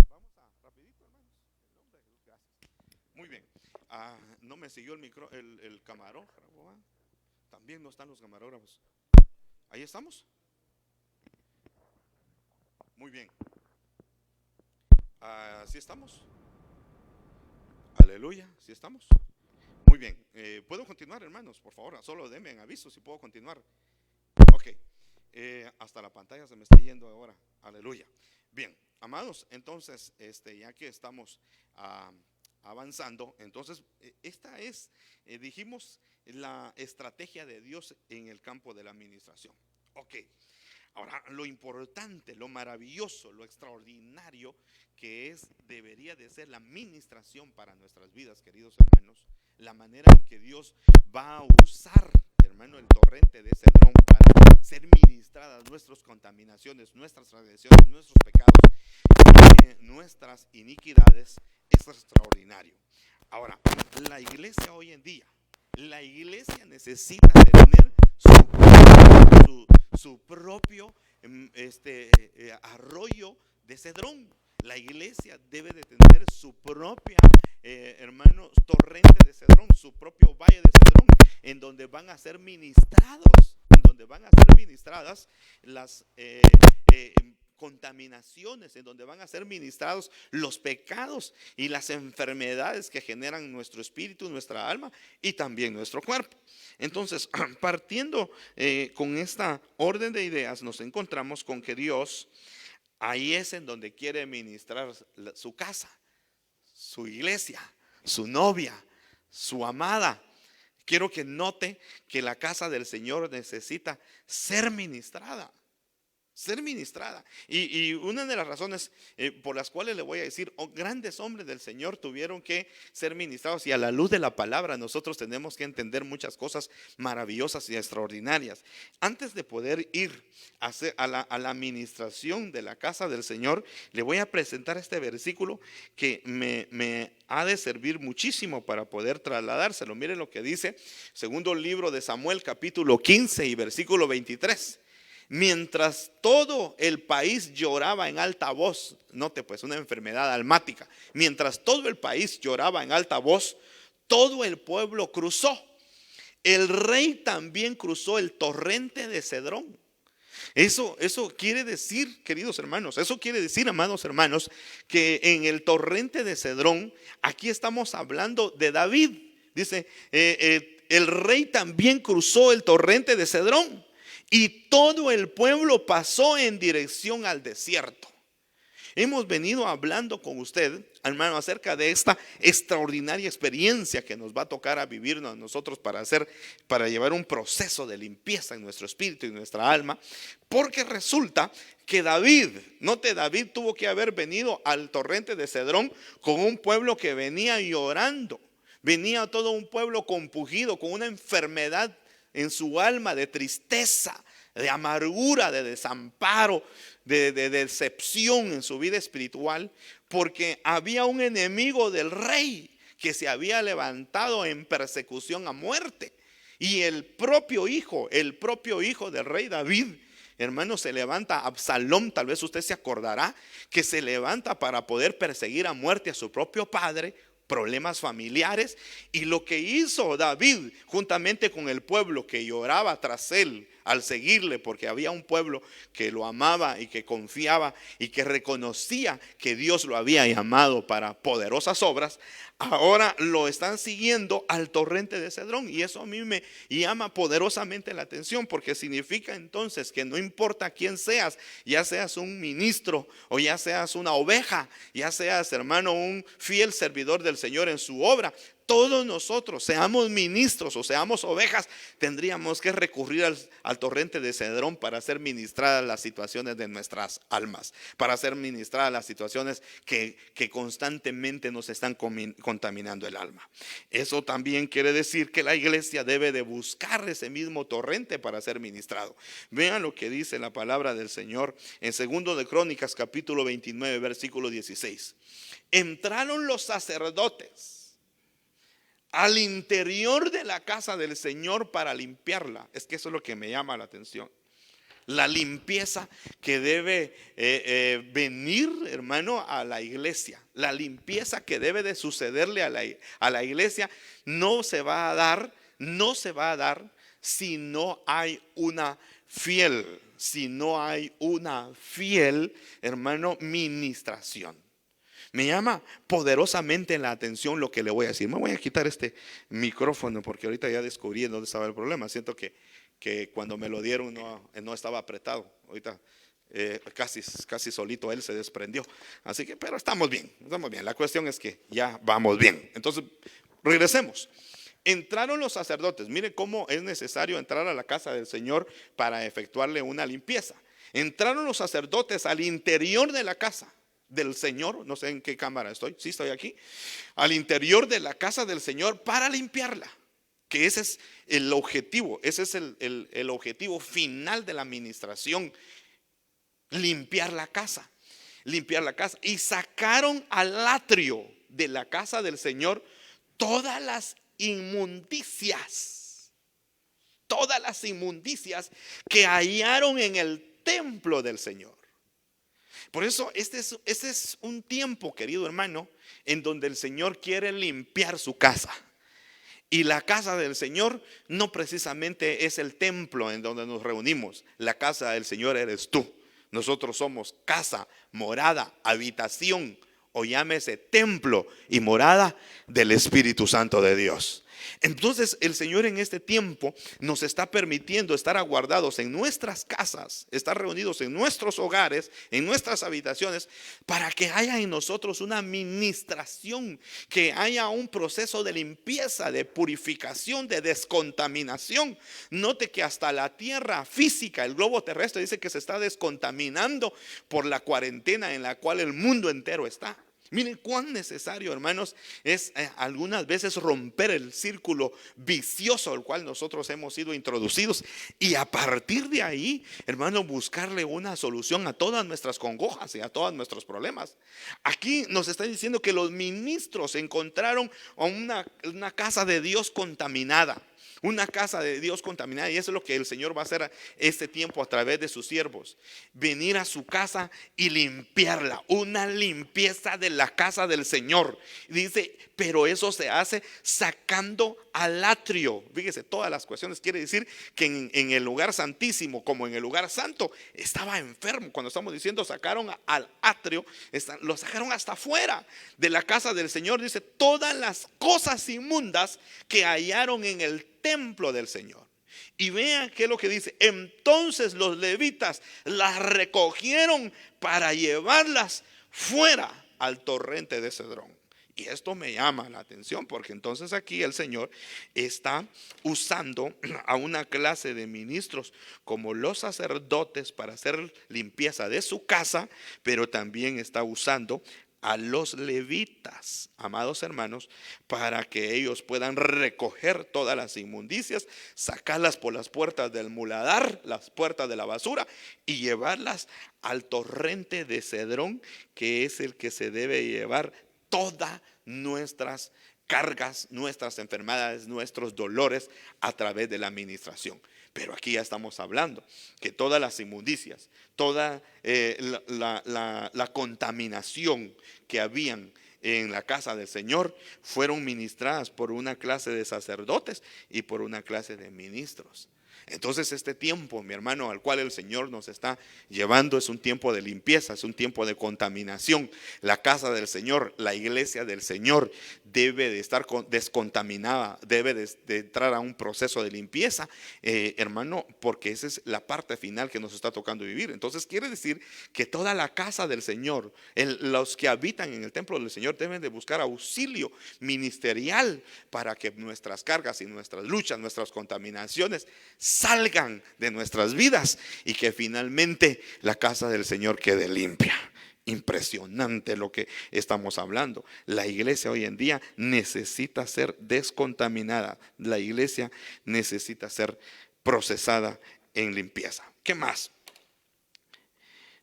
[SPEAKER 1] vamos a rapidito, hermanos. Muy bien. No me siguió el camarógrafo. También no están los camarógrafos. Ahí estamos. Muy bien. ¿Sí estamos? Aleluya. ¿Sí estamos? Muy bien. ¿Puedo continuar, hermanos? Por favor, solo denme un aviso si puedo continuar. Ok. Hasta la pantalla se me está yendo ahora. Aleluya. Bien, amados, entonces, ya que estamos avanzando, entonces, esta es, dijimos, la estrategia de Dios en el campo de la administración. Ok. Ahora, lo importante, lo maravilloso, lo extraordinario que debería de ser la administración para nuestras vidas, queridos hermanos, la manera en que Dios va a usar, hermano, el torrente de Cedrón para ser ministradas nuestras contaminaciones, nuestras transgresiones, nuestros pecados, nuestras iniquidades, es extraordinario. Ahora, la iglesia hoy en día, la iglesia necesita tener su propio arroyo de Cedrón. La iglesia debe de tener su propia, hermanos, torrente de Cedrón, su propio valle de Cedrón, en donde van a ser ministradas las contaminaciones, en donde van a ser ministrados los pecados y las enfermedades que generan nuestro espíritu, nuestra alma y también nuestro cuerpo. Entonces, partiendo con esta orden de ideas, nos encontramos con que Dios ahí es en donde quiere ministrar su casa, su iglesia, su novia, su amada. Quiero que note que la casa del Señor necesita ser ministrada. ser ministrada. Y una de las razones por las cuales le voy a decir, grandes hombres del Señor tuvieron que ser ministrados, y a la luz de la palabra nosotros tenemos que entender muchas cosas maravillosas y extraordinarias. Antes de poder ir a la administración de la casa del Señor, le voy a presentar este versículo que me ha de servir muchísimo para poder trasladárselo. Miren lo que dice segundo libro de Samuel, capítulo 15 y versículo 23. Mientras todo el país lloraba en alta voz, note pues, una enfermedad almática. Mientras todo el país lloraba en alta voz, todo el pueblo cruzó. El rey también cruzó el torrente de Cedrón. Eso quiere decir, queridos hermanos, eso quiere decir, amados hermanos, que en el torrente de Cedrón, aquí estamos hablando de David. Dice, el rey también cruzó el torrente de Cedrón. Y todo el pueblo pasó en dirección al desierto. Hemos venido hablando con usted, hermano, acerca de esta extraordinaria experiencia que nos va a tocar a vivirnos a nosotros para llevar un proceso de limpieza en nuestro espíritu y nuestra alma. Porque resulta que David tuvo que haber venido al torrente de Cedrón con un pueblo que venía llorando. Venía todo un pueblo compungido, con una enfermedad en su alma de tristeza, de amargura, de desamparo, de decepción en su vida espiritual, porque había un enemigo del rey que se había levantado en persecución a muerte. Y el propio hijo del rey David, hermano, se levanta. Absalón, tal vez usted se acordará, que se levanta para poder perseguir a muerte a su propio padre. Problemas familiares, y lo que hizo David juntamente con el pueblo que lloraba tras él al seguirle, porque había un pueblo que lo amaba y que confiaba y que reconocía que Dios lo había llamado para poderosas obras, ahora lo están siguiendo al torrente de Cedrón. Y eso a mí me llama poderosamente la atención, porque significa entonces que no importa quién seas, ya seas un ministro o ya seas una oveja, ya seas, hermano, un fiel servidor del Señor en su obra, todos nosotros, seamos ministros o seamos ovejas, tendríamos que recurrir al torrente de Cedrón para ser ministradas las situaciones de nuestras almas, para ser ministradas las situaciones que constantemente nos están contaminando el alma. Eso también quiere decir que la iglesia debe de buscar ese mismo torrente para ser ministrado. Vean lo que dice la palabra del Señor en segundo de Crónicas, capítulo 29, versículo 16. Entraron los sacerdotes al interior de la casa del Señor para limpiarla. Es que eso es lo que me llama la atención. La limpieza que debe venir, hermano, a la iglesia. La limpieza que debe de sucederle a la iglesia no se va a dar si no hay una fiel, hermano, ministración. Me llama poderosamente la atención lo que le voy a decir. Me voy a quitar este micrófono porque ahorita ya descubrí dónde estaba el problema. Siento que cuando me lo dieron no estaba apretado. Ahorita casi solito él se desprendió. Así que, pero estamos bien. La cuestión es que ya vamos bien. Entonces, regresemos. Entraron los sacerdotes. Mire cómo es necesario entrar a la casa del Señor para efectuarle una limpieza. Entraron los sacerdotes al interior de la casa del Señor, no sé en qué cámara estoy, sí estoy aquí, al interior de la casa del Señor para limpiarla, que ese es el objetivo, ese es el objetivo final de la administración, limpiar la casa, y sacaron al atrio de la casa del Señor todas las inmundicias que hallaron en el templo del Señor. Por eso este es un tiempo, querido hermano, en donde el Señor quiere limpiar su casa. Y la casa del Señor no precisamente es el templo en donde nos reunimos. La casa del Señor eres tú. Nosotros somos casa, morada, habitación, o llámese templo y morada del Espíritu Santo de Dios. Entonces el Señor en este tiempo nos está permitiendo estar aguardados en nuestras casas, estar reunidos en nuestros hogares, en nuestras habitaciones, para que haya en nosotros una administración, que haya un proceso de limpieza, de purificación, de descontaminación. Note que hasta la tierra física, el globo terrestre, dice que se está descontaminando por la cuarentena en la cual el mundo entero está. Miren cuán necesario, hermanos, es algunas veces romper el círculo vicioso al cual nosotros hemos sido introducidos, y a partir de ahí, hermano, buscarle una solución a todas nuestras congojas y a todos nuestros problemas. Aquí nos está diciendo que los ministros encontraron una casa de Dios contaminada. Una casa de Dios contaminada, y eso es lo que el Señor va a hacer este tiempo a través de sus siervos: venir a su casa y limpiarla. Una limpieza de la casa del Señor. Dice, pero eso se hace sacando al atrio. Fíjese, todas las cuestiones. Quiere decir que en el lugar santísimo como en el lugar santo estaba enfermo. Cuando estamos diciendo sacaron al atrio, lo sacaron hasta afuera de la casa del Señor. Dice, todas las cosas inmundas que hallaron en el templo del Señor. Y vean qué es lo que dice: entonces los levitas las recogieron para llevarlas fuera al torrente de Cedrón. Y esto me llama la atención, porque entonces aquí el Señor está usando a una clase de ministros como los sacerdotes para hacer limpieza de su casa, pero también está usando a los levitas, amados hermanos, para que ellos puedan recoger todas las inmundicias, sacarlas por las puertas del muladar, las puertas de la basura, y llevarlas al torrente de Cedrón, que es el que se debe llevar todas nuestras cargas, nuestras enfermedades, nuestros dolores a través de la administración. Pero aquí ya estamos hablando que todas las inmundicias, toda la contaminación que habían en la casa del Señor fueron ministradas por una clase de sacerdotes y por una clase de ministros. Entonces este tiempo, mi hermano, al cual el Señor nos está llevando, es un tiempo de limpieza, es un tiempo de contaminación. La casa del Señor, la iglesia del Señor debe de estar descontaminada, debe de entrar a un proceso de limpieza, hermano, porque esa es la parte final que nos está tocando vivir. Entonces quiere decir que toda la casa del Señor, los que habitan en el templo del Señor, deben de buscar auxilio ministerial para que nuestras cargas y nuestras luchas, nuestras contaminaciones salgan de nuestras vidas, y que finalmente la casa del Señor quede limpia. Impresionante lo que estamos hablando. La iglesia hoy en día necesita ser descontaminada. La iglesia necesita ser procesada en limpieza. ¿Qué más?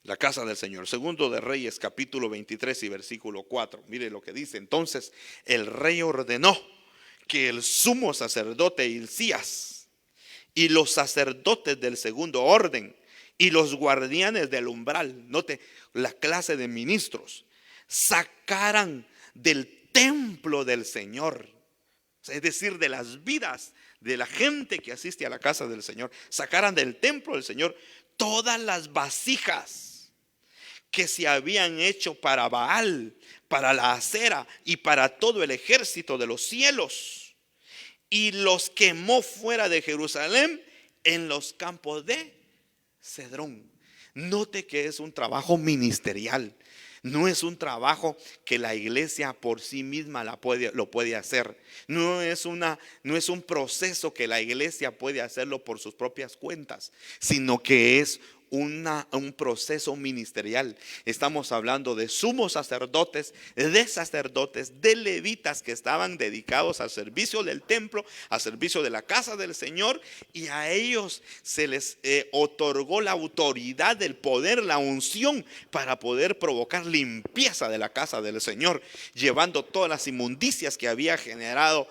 [SPEAKER 1] La casa del Señor. Segundo de Reyes, capítulo 23 y versículo 4. Mire lo que dice: entonces el rey ordenó que el sumo sacerdote Hilcías y los sacerdotes del segundo orden y los guardianes del umbral, note la clase de ministros, sacaran del templo del Señor, es decir, de las vidas de la gente que asiste a la casa del Señor, sacaran del templo del Señor todas las vasijas que se habían hecho para Baal, para la acera y para todo el ejército de los cielos, y los quemó fuera de Jerusalén en los campos de Cedrón. Note que es un trabajo ministerial. No es un trabajo que la iglesia por sí misma lo puede hacer. No es un proceso que la iglesia puede hacerlo por sus propias cuentas, sino que es un proceso ministerial. Estamos hablando de sumos sacerdotes, de levitas que estaban dedicados al servicio del templo, al servicio de la casa del Señor, y a ellos se les otorgó la autoridad, el poder, la unción para poder provocar limpieza de la casa del Señor, llevando todas las inmundicias que habían generado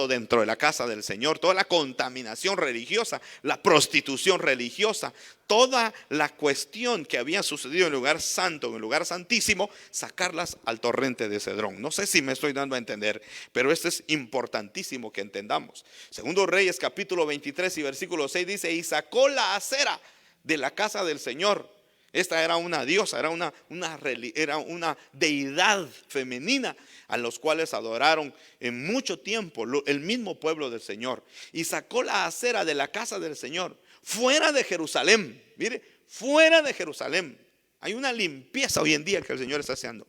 [SPEAKER 1] dentro de la casa del Señor, toda la contaminación religiosa, la prostitución religiosa, toda la cuestión que había sucedido en el lugar santo, en el lugar santísimo, sacarlas al torrente de Cedrón. No sé si me estoy dando a entender, pero esto es importantísimo que entendamos. Segundo Reyes capítulo 23 y versículo 6 dice: y sacó la acera de la casa del Señor, Esta era una diosa, era una deidad femenina a los cuales adoraron en mucho tiempo el mismo pueblo del Señor. Y sacó la acera de la casa del Señor fuera de Jerusalén. Mire, fuera de Jerusalén. Hay una limpieza hoy en día que el Señor está haciendo.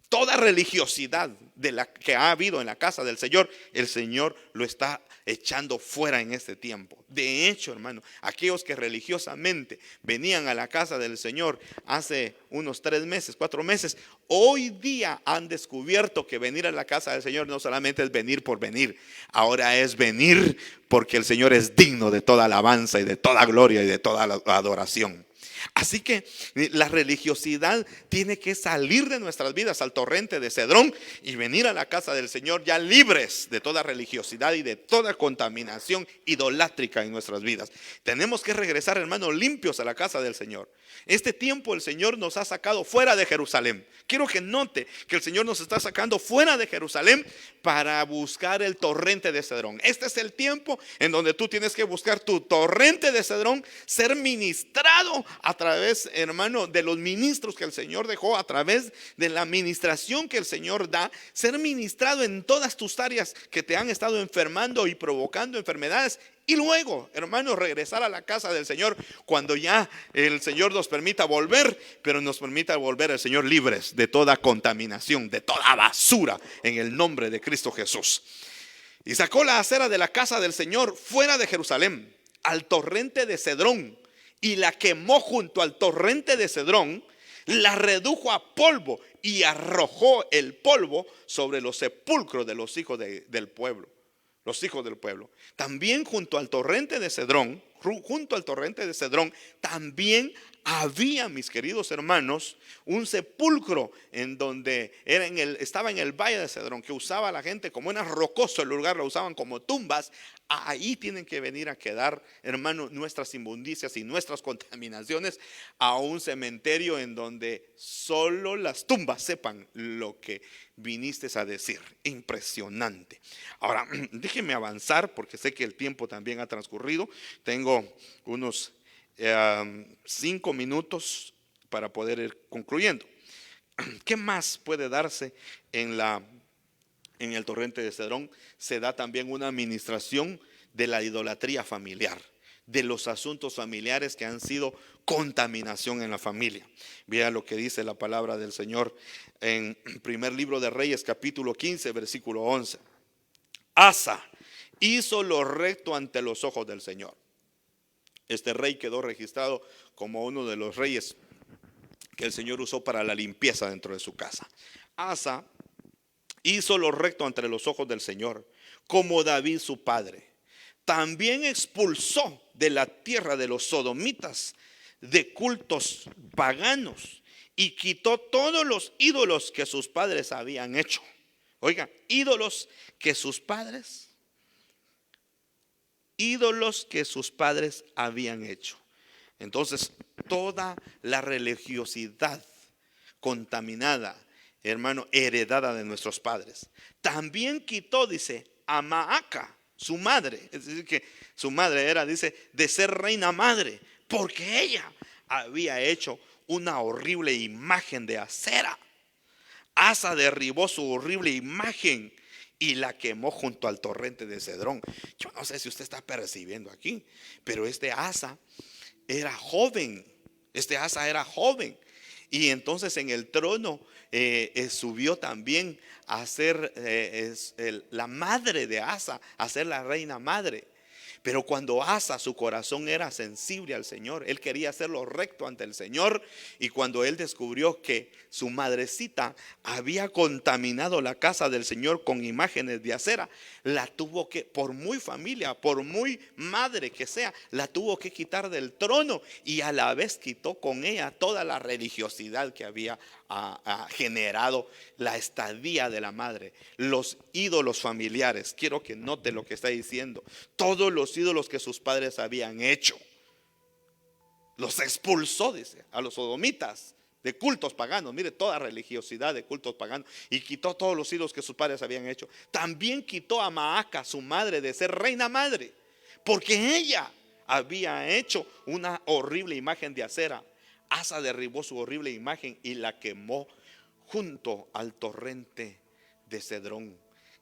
[SPEAKER 1] Toda religiosidad de la que ha habido en la casa del Señor, el Señor lo está echando fuera en este tiempo. De hecho, hermano, aquellos que religiosamente venían a la casa del Señor hace unos 3 meses, 4 meses, hoy día han descubierto que venir a la casa del Señor no solamente es venir por venir, ahora es venir porque el Señor es digno de toda alabanza y de toda gloria y de toda adoración. Así que la religiosidad tiene que salir de nuestras vidas al torrente de Cedrón y venir a la casa del Señor ya libres de toda religiosidad y de toda contaminación idolátrica en nuestras vidas. Tenemos que regresar, hermanos, limpios a la casa del Señor. Este tiempo el Señor nos ha sacado fuera de Jerusalén. Quiero que note que el Señor nos está sacando fuera de Jerusalén para buscar el torrente de Cedrón. Este es el tiempo en donde tú tienes que buscar tu torrente de Cedrón, ser ministrado a través, hermano, de los ministros que el Señor dejó, a través de la administración que el Señor da, ser ministrado en todas tus áreas que te han estado enfermando y provocando enfermedades. Y luego, hermanos, regresar a la casa del Señor cuando ya el Señor nos permita volver, pero nos permita volver el Señor libres de toda contaminación, de toda basura, en el nombre de Cristo Jesús. Y sacó la acera de la casa del Señor fuera de Jerusalén, al torrente de Cedrón, y la quemó junto al torrente de Cedrón, la redujo a polvo y arrojó el polvo sobre los sepulcros de los hijos del pueblo. Los hijos del pueblo. También junto al torrente de Cedrón, también había, mis queridos hermanos, un sepulcro en donde estaba en el valle de Cedrón, que usaba la gente como era rocoso el lugar, lo usaban como tumbas. Ahí tienen que venir a quedar, hermanos, nuestras inmundicias y nuestras contaminaciones, a un cementerio en donde solo las tumbas sepan lo que viniste a decir. Impresionante. Ahora, déjenme avanzar porque sé que el tiempo también ha transcurrido. Tengo unos 5 minutos para poder ir concluyendo. ¿Qué más puede darse en el torrente de Cedrón? Se da también una administración de la idolatría familiar, de los asuntos familiares que han sido contaminación en la familia. Vea lo que dice la palabra del Señor en primer libro de Reyes, capítulo 15, versículo 11. Asa hizo lo recto ante los ojos del Señor. Este rey quedó registrado como uno de los reyes que el Señor usó para la limpieza dentro de su casa. Asa hizo lo recto ante los ojos del Señor, como David su padre. También expulsó de la tierra de los sodomitas de cultos paganos y quitó todos los ídolos que sus padres habían hecho. Oiga, ídolos que sus padres habían hecho. Entonces, toda la religiosidad contaminada, hermano, heredada de nuestros padres. También quitó, dice, a Maaca, su madre. Es decir, que su madre era, dice, de ser reina madre, porque ella había hecho una horrible imagen de acera. Asa derribó su horrible imagen y la quemó junto al torrente de Cedrón. Yo no sé si usted está percibiendo aquí, pero este Asa era joven. Y entonces en el trono subió también a ser la madre de Asa, a ser la reina madre. Pero cuando Asa, su corazón era sensible al Señor, él quería hacerlo recto ante el Señor. Y cuando él descubrió que su madrecita había contaminado la casa del Señor con imágenes de acera, la tuvo que, por muy familia, por muy madre que sea, la tuvo que quitar del trono. Y a la vez quitó con ella toda la religiosidad que había generado la estadía de la madre, los ídolos familiares. Quiero que note lo que está diciendo. Todos los ídolos que sus padres habían hecho, los expulsó, dice, a los sodomitas de cultos paganos. Mire, toda religiosidad de cultos paganos. Y quitó todos los ídolos que sus padres habían hecho. También quitó a Maaca, su madre, de ser reina madre, porque ella había hecho una horrible imagen de acera. Asa derribó su horrible imagen y la quemó junto al torrente de Cedrón.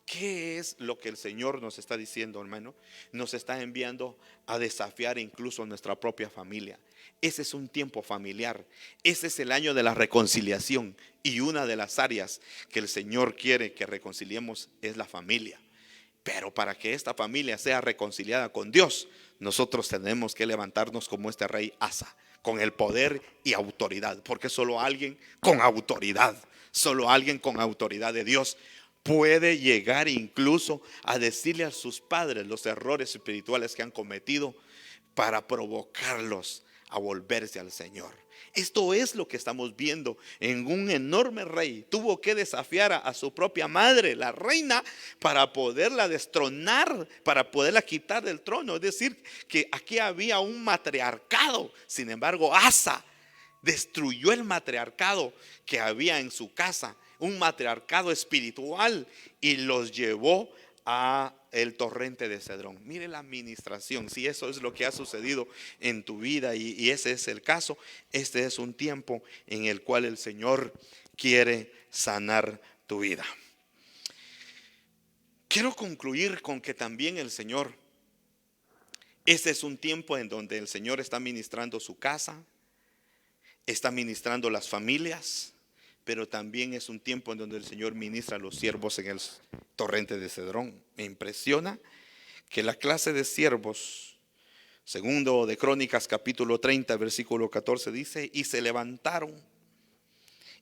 [SPEAKER 1] ¿Qué es lo que el Señor nos está diciendo, hermano? Nos está enviando a desafiar incluso a nuestra propia familia. Ese es un tiempo familiar. Ese es el año de la reconciliación. Y una de las áreas que el Señor quiere que reconciliemos es la familia. Pero para que esta familia sea reconciliada con Dios, nosotros tenemos que levantarnos como este rey Asa, con el poder y autoridad. Porque solo alguien con autoridad, solo alguien con autoridad de Dios puede llegar incluso a decirle a sus padres los errores espirituales que han cometido para provocarlos a volverse al Señor. Esto es lo que estamos viendo en un enorme rey. Tuvo que desafiar a su propia madre, la reina, para poderla destronar, para poderla quitar del trono. Es decir, que aquí había un matriarcado. Sin embargo, Asa destruyó el matriarcado que había en su casa, un matriarcado espiritual, y los llevó a el torrente de Cedrón. Mire la administración. Si eso es lo que ha sucedido en tu vida y ese es el caso, este es un tiempo en el cual el Señor quiere sanar tu vida. Quiero concluir con que también el Señor, este es un tiempo en donde el Señor está ministrando su casa, está ministrando las familias, pero también es un tiempo en donde el Señor ministra a los siervos en el torrente de Cedrón. Me impresiona que la clase de siervos, segundo de Crónicas capítulo 30 versículo 14 dice: y se levantaron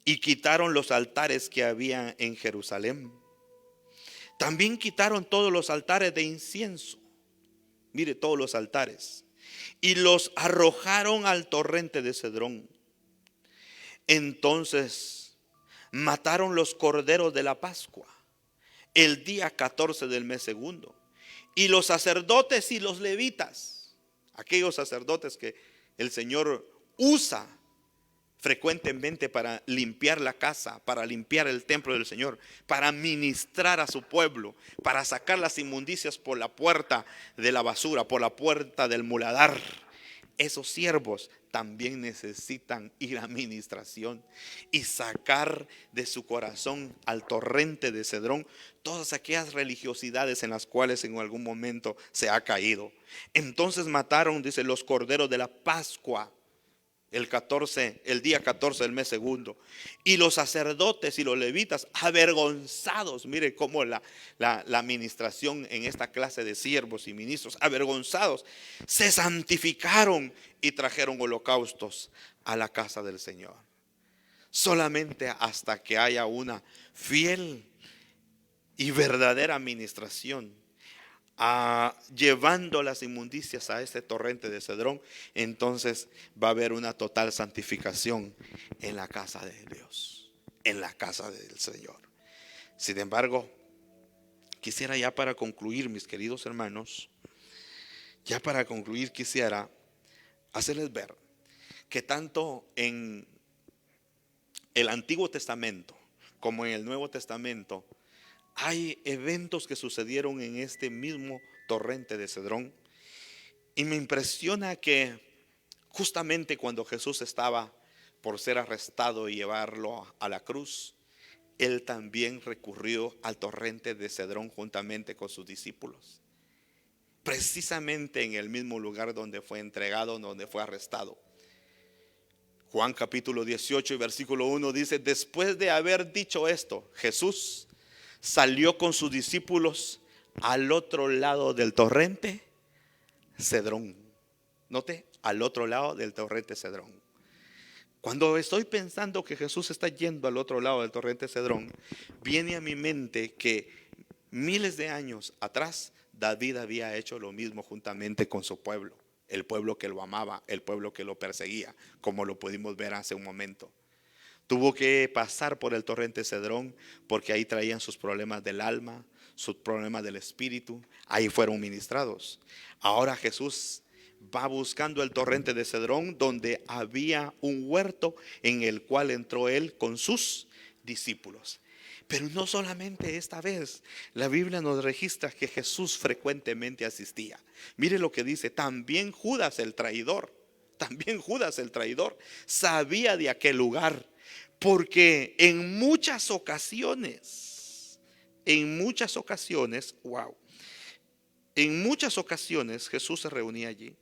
[SPEAKER 1] y quitaron los altares que había en Jerusalén. También quitaron todos los altares de incienso. Mire, todos los altares. Y los arrojaron al torrente de Cedrón. Entonces mataron los corderos de la Pascua el día 14 del mes segundo. Y los sacerdotes y los levitas, aquellos sacerdotes que el Señor usa frecuentemente para limpiar la casa, para limpiar el templo del Señor, para ministrar a su pueblo, para sacar las inmundicias por la puerta de la basura, por la puerta del muladar. Esos siervos también necesitan ir a ministración y sacar de su corazón al torrente de Cedrón todas aquellas religiosidades en las cuales en algún momento se ha caído. Entonces mataron, dice, los corderos de la Pascua el día 14 del mes segundo. Y los sacerdotes y los levitas avergonzados, mire cómo la administración en esta clase de siervos y ministros, avergonzados, se santificaron y trajeron holocaustos a la casa del Señor. Solamente hasta que haya una fiel y verdadera administración, llevando las inmundicias a este torrente de Cedrón, entonces va a haber una total santificación en la casa de Dios, en la casa del Señor. Sin embargo, quisiera ya para concluir, mis queridos hermanos, ya para concluir quisiera hacerles ver que tanto en el Antiguo Testamento como en el Nuevo Testamento hay eventos que sucedieron en este mismo torrente de Cedrón. Y me impresiona que justamente cuando Jesús estaba por ser arrestado y llevarlo a la cruz, Él también recurrió al torrente de Cedrón juntamente con sus discípulos. Precisamente en el mismo lugar donde fue entregado, donde fue arrestado. Juan capítulo 18 y versículo 1 dice: después de haber dicho esto, Jesús salió con sus discípulos al otro lado del torrente Cedrón. Note, al otro lado del torrente Cedrón. Cuando estoy pensando que Jesús está yendo al otro lado del torrente Cedrón, viene a mi mente que miles de años atrás David había hecho lo mismo juntamente con su pueblo, el pueblo que lo amaba, el pueblo que lo perseguía, como lo pudimos ver hace un momento. Tuvo que pasar por el torrente Cedrón porque ahí traían sus problemas del alma, sus problemas del espíritu. Ahí fueron ministrados. Ahora Jesús va buscando el torrente de Cedrón, donde había un huerto en el cual entró él con sus discípulos. Pero no solamente esta vez, la Biblia nos registra que Jesús frecuentemente asistía. Mire lo que dice: también Judas el traidor también Judas el traidor, sabía de aquel lugar, porque en muchas ocasiones, wow, en muchas ocasiones Jesús se reunía allí.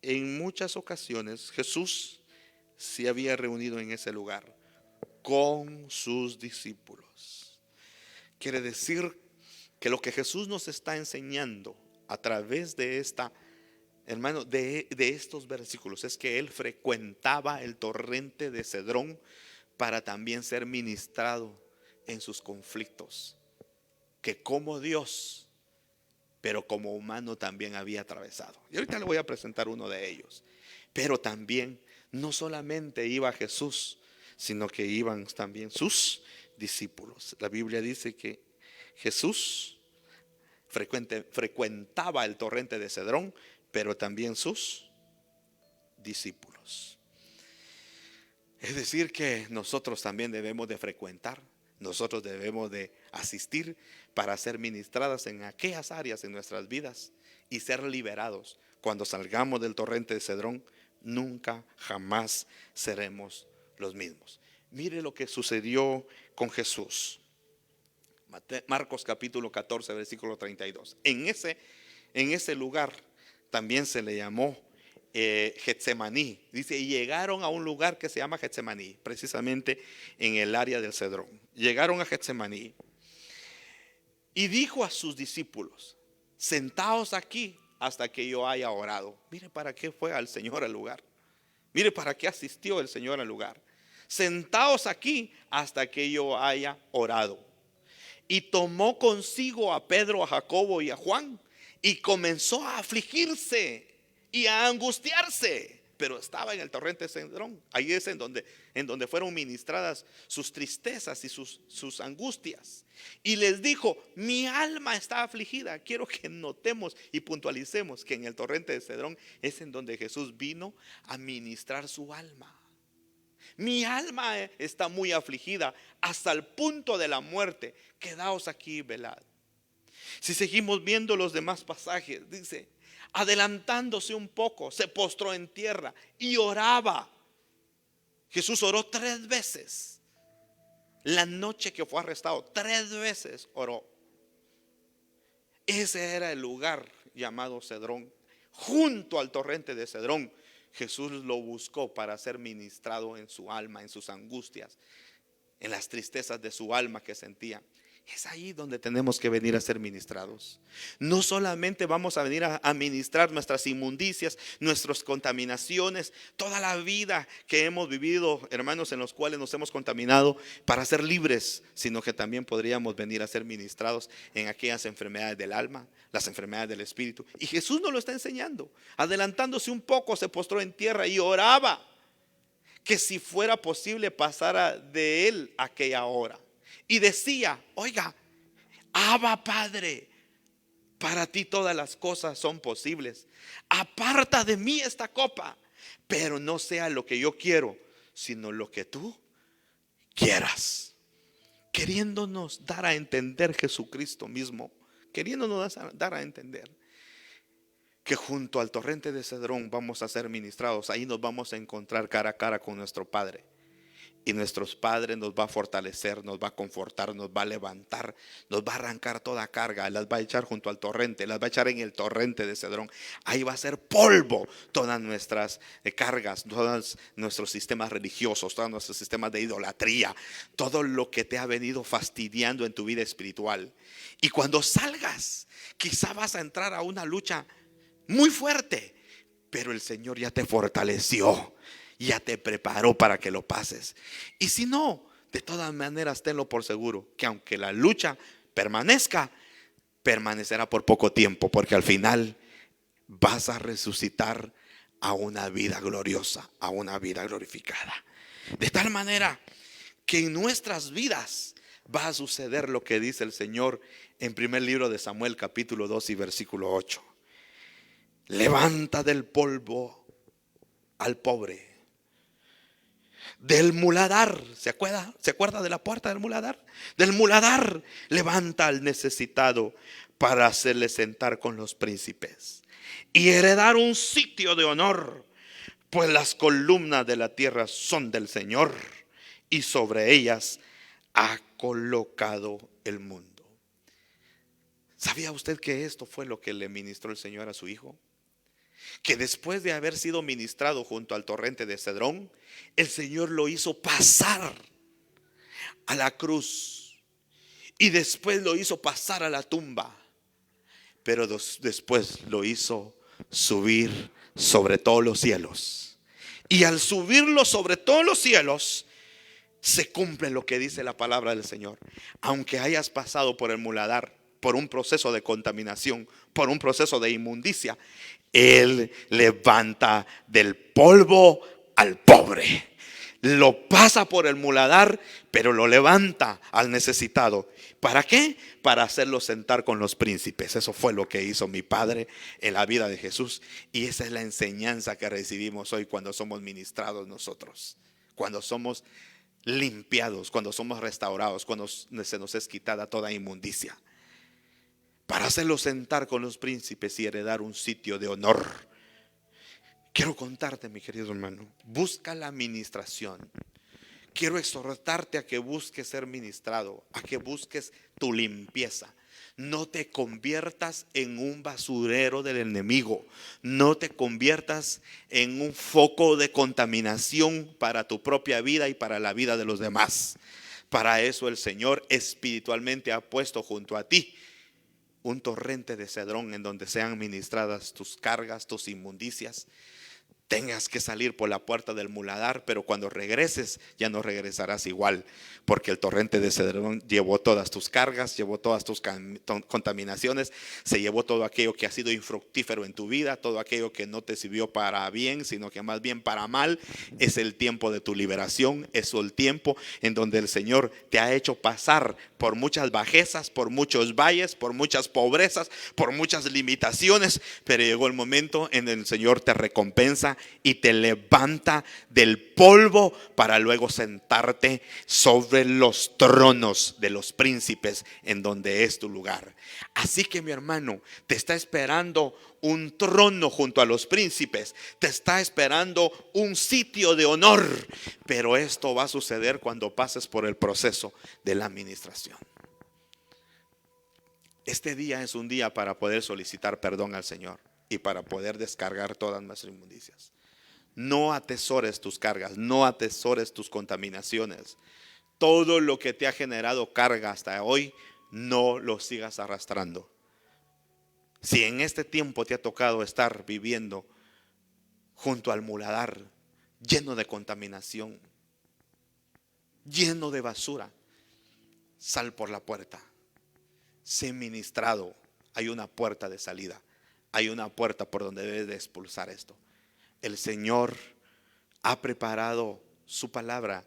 [SPEAKER 1] En muchas ocasiones Jesús se había reunido en ese lugar con sus discípulos. Quiere decir que lo que Jesús nos está enseñando a través de de estos versículos, es que Él frecuentaba el torrente de Cedrón para también ser ministrado en sus conflictos, que como Dios, pero como humano también había atravesado. Y ahorita le voy a presentar uno de ellos. Pero también no solamente iba Jesús, sino que iban también sus discípulos. La Biblia dice que Jesús frecuentaba el torrente de Cedrón, pero también sus discípulos. Es decir, que nosotros también debemos de frecuentar, nosotros debemos de asistir para ser ministradas en aquellas áreas en nuestras vidas y ser liberados. Cuando salgamos del torrente de Cedrón, nunca jamás seremos los mismos. Mire lo que sucedió con Jesús. Marcos capítulo 14, versículo 32. En ese lugar también se le llamó Getsemaní. Dice, y llegaron a un lugar que se llama Getsemaní, precisamente en el área del Cedrón. Llegaron a Getsemaní y dijo a sus discípulos: sentaos aquí hasta que yo haya orado. Mire para qué fue al Señor al lugar. Mire para qué asistió el Señor al lugar. Sentaos aquí hasta que yo haya orado. Y tomó consigo a Pedro, a Jacobo y a Juan, y comenzó a afligirse y a angustiarse. Pero estaba en el torrente de Cedrón. Ahí es en donde fueron ministradas sus tristezas y sus angustias. Y les dijo: mi alma está afligida. Quiero que notemos y puntualicemos que en el torrente de Cedrón es en donde Jesús vino a ministrar su alma. Mi alma está muy afligida hasta el punto de la muerte. Quedaos aquí y velad. Si seguimos viendo los demás pasajes, dice: adelantándose un poco, se postró en tierra y oraba. Jesús oró 3 veces. La noche que fue arrestado, 3 veces oró. Ese era el lugar llamado Cedrón. Junto al torrente de Cedrón, Jesús lo buscó para ser ministrado en su alma, en sus angustias, en las tristezas de su alma que sentía. Es ahí donde tenemos que venir a ser ministrados. No solamente vamos a venir a ministrar nuestras inmundicias, nuestras contaminaciones, toda la vida que hemos vivido, hermanos, en los cuales nos hemos contaminado, para ser libres, sino que también podríamos venir a ser ministrados en aquellas enfermedades del alma, las enfermedades del espíritu. Y Jesús nos lo está enseñando. Adelantándose un poco, se postró en tierra y oraba que si fuera posible pasara de él aquella hora. Y decía: oiga, Abba Padre, para ti todas las cosas son posibles. Aparta de mí esta copa, pero no sea lo que yo quiero, sino lo que tú quieras. Queriéndonos dar a entender Jesucristo mismo, queriéndonos dar a entender que junto al torrente de Cedrón vamos a ser ministrados. Ahí nos vamos a encontrar cara a cara con nuestro Padre. Y nuestros padres nos va a fortalecer, nos va a confortar, nos va a levantar, nos va a arrancar toda carga, las va a echar junto al torrente, las va a echar en el torrente de Cedrón. Ahí va a ser polvo todas nuestras cargas, todos nuestros sistemas religiosos, todos nuestros sistemas de idolatría, todo lo que te ha venido fastidiando en tu vida espiritual. Y cuando salgas, quizá vas a entrar a una lucha muy fuerte, pero el Señor ya te fortaleció, ya te preparó para que lo pases. Y si no, de todas maneras tenlo por seguro que aunque la lucha permanezca, permanecerá por poco tiempo, porque al final vas a resucitar a una vida gloriosa, a una vida glorificada. De tal manera que en nuestras vidas va a suceder lo que dice el Señor en primer libro de Samuel capítulo 2 y versículo 8. Levanta del polvo al pobre, del muladar. ¿Se acuerda de la puerta del muladar? Del muladar levanta al necesitado para hacerle sentar con los príncipes. y heredar un sitio de honor, pues las columnas de la tierra son del Señor y sobre ellas ha colocado el mundo. ¿Sabía usted que esto fue lo que le ministró el Señor a su hijo? Que después de haber sido ministrado junto al torrente de Cedrón, el Señor lo hizo pasar a la cruz y después lo hizo pasar a la tumba, pero después lo hizo subir sobre todos los cielos. Y al subirlo sobre todos los cielos, se cumple lo que dice la palabra del Señor. Aunque hayas pasado por el muladar, por un proceso de contaminación, por un proceso de inmundicia, Él levanta del polvo al pobre. Lo pasa por el muladar, pero lo levanta al necesitado. ¿Para qué? Para hacerlo sentar con los príncipes. Eso fue lo que hizo mi Padre en la vida de Jesús. Y esa es la enseñanza que recibimos hoy cuando somos ministrados nosotros. Cuando somos limpiados, cuando somos restaurados, cuando se nos es quitada toda inmundicia. Para hacerlo sentar con los príncipes y heredar un sitio de honor. Quiero contarte, mi querido hermano, busca la administración. Quiero exhortarte a que busques ser ministrado, a que busques tu limpieza. No te conviertas en un basurero del enemigo. No te conviertas en un foco de contaminación para tu propia vida y para la vida de los demás. Para eso el Señor espiritualmente ha puesto junto a ti un torrente de Cedrón en donde sean ministradas tus cargas, tus inmundicias. Tengas que salir por la puerta del muladar, pero cuando regreses ya no regresarás igual, porque el torrente de Cedrón llevó todas tus cargas, llevó todas tus contaminaciones, se llevó todo aquello que ha sido infructífero en tu vida, todo aquello que no te sirvió para bien, sino que más bien para mal. Es el tiempo de tu liberación, es el tiempo en donde el Señor te ha hecho pasar por muchas bajezas, por muchos valles, por muchas pobrezas, por muchas limitaciones, pero llegó el momento en el Señor te recompensa y te levanta del polvo para luego sentarte sobre los tronos de los príncipes en donde es tu lugar. Así que mi hermano, te está esperando un trono junto a los príncipes, te está esperando un sitio de honor, pero esto va a suceder cuando pases por el proceso de la administración. Este día es un día para poder solicitar perdón al Señor y para poder descargar todas nuestras inmundicias. No atesores tus cargas, no atesores tus contaminaciones. Todo lo que te ha generado carga hasta hoy, no lo sigas arrastrando. Si en este tiempo te ha tocado estar viviendo junto al muladar, lleno de contaminación, lleno de basura, sal por la puerta. Sé ministrado. Hay una puerta de salida. Hay una puerta por donde debes de expulsar esto. El Señor ha preparado su palabra,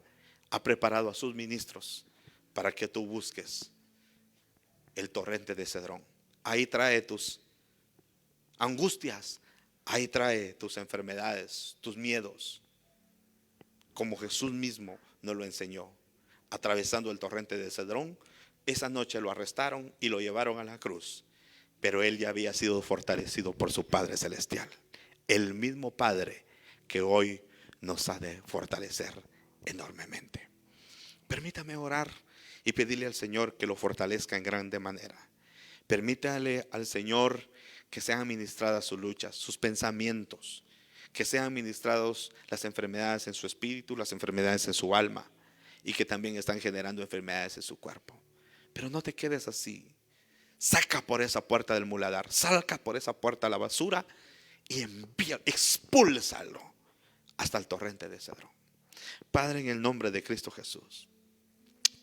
[SPEAKER 1] ha preparado a sus ministros para que tú busques el torrente de Cedrón. Ahí trae tus angustias, ahí trae tus enfermedades, tus miedos, como Jesús mismo nos lo enseñó. Atravesando el torrente de Cedrón, esa noche lo arrestaron y lo llevaron a la cruz, pero él ya había sido fortalecido por su Padre Celestial. El mismo Padre que hoy nos ha de fortalecer enormemente. Permítame orar y pedirle al Señor que lo fortalezca en grande manera. Permítale al Señor que sean ministradas sus luchas, sus pensamientos, que sean ministrados las enfermedades en su espíritu, las enfermedades en su alma, y que también están generando enfermedades en su cuerpo. Pero no te quedes así. Saca por esa puerta del muladar, saca por esa puerta la basura y expúlsalo hasta el torrente de Cedrón. Padre, en el nombre de Cristo Jesús,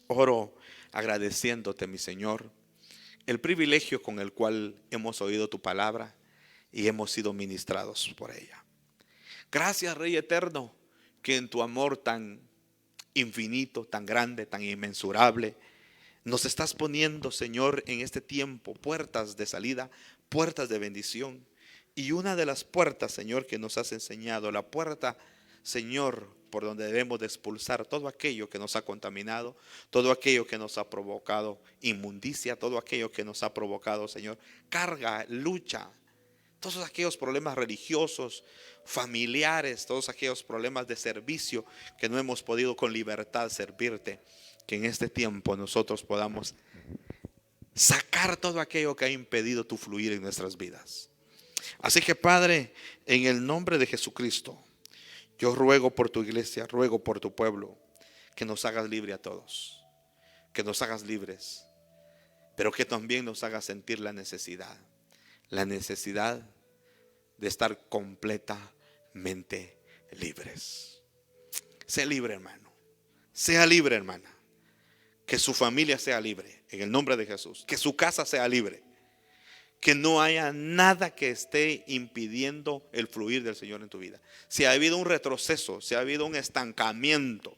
[SPEAKER 1] oro agradeciéndote, mi Señor, el privilegio con el cual hemos oído tu palabra y hemos sido ministrados por ella. Gracias, Rey eterno, que en tu amor tan infinito, tan grande, tan inmensurable, nos estás poniendo, Señor, en este tiempo puertas de salida, puertas de bendición. Y una de las puertas, Señor, que nos has enseñado, la puerta, Señor, por donde debemos de expulsar todo aquello que nos ha contaminado, todo aquello que nos ha provocado inmundicia, todo aquello que nos ha provocado, Señor, carga, lucha, todos aquellos problemas religiosos, familiares, todos aquellos problemas de servicio que no hemos podido con libertad servirte, que en este tiempo nosotros podamos sacar todo aquello que ha impedido tu fluir en nuestras vidas. Así que, Padre, en el nombre de Jesucristo, yo ruego por tu iglesia, ruego por tu pueblo, que nos hagas libre a todos, que nos hagas libres, pero que también nos hagas sentir la necesidad de estar completamente libres. Sea libre, hermano, sea libre, hermana, que su familia sea libre, en el nombre de Jesús, que su casa sea libre, que no haya nada que esté impidiendo el fluir del Señor en tu vida. Si ha habido un retroceso, si ha habido un estancamiento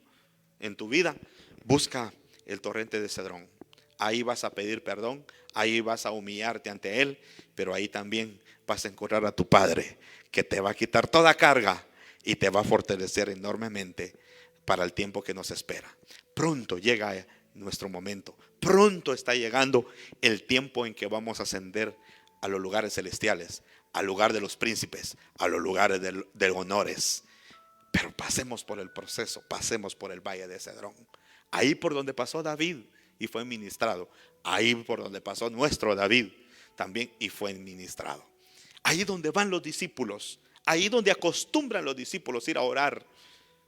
[SPEAKER 1] en tu vida, busca el torrente de Cedrón. Ahí vas a pedir perdón, ahí vas a humillarte ante Él, pero ahí también vas a encontrar a tu Padre, que te va a quitar toda carga y te va a fortalecer enormemente para el tiempo que nos espera. Pronto llega nuestro momento, pronto está llegando el tiempo en que vamos a ascender a los lugares celestiales, al lugar de los príncipes, a los lugares de honores. Pero pasemos por el proceso, pasemos por el valle de Cedrón. Ahí por donde pasó David y fue ministrado. Ahí por donde pasó nuestro David también y fue ministrado. Ahí donde van los discípulos, ahí donde acostumbran los discípulos ir a orar,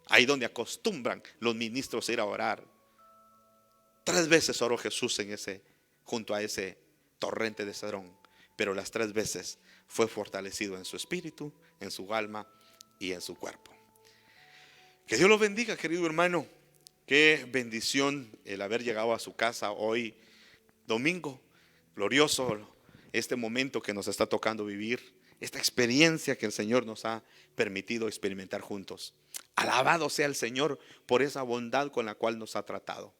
[SPEAKER 1] ahí donde acostumbran los ministros ir a orar. 3 veces oró Jesús junto a ese torrente de Cedrón, pero las 3 veces fue fortalecido en su espíritu, en su alma y en su cuerpo. Que Dios los bendiga, querido hermano. Qué bendición el haber llegado a su casa hoy domingo. Glorioso este momento que nos está tocando vivir, esta experiencia que el Señor nos ha permitido experimentar juntos. Alabado sea el Señor por esa bondad con la cual nos ha tratado.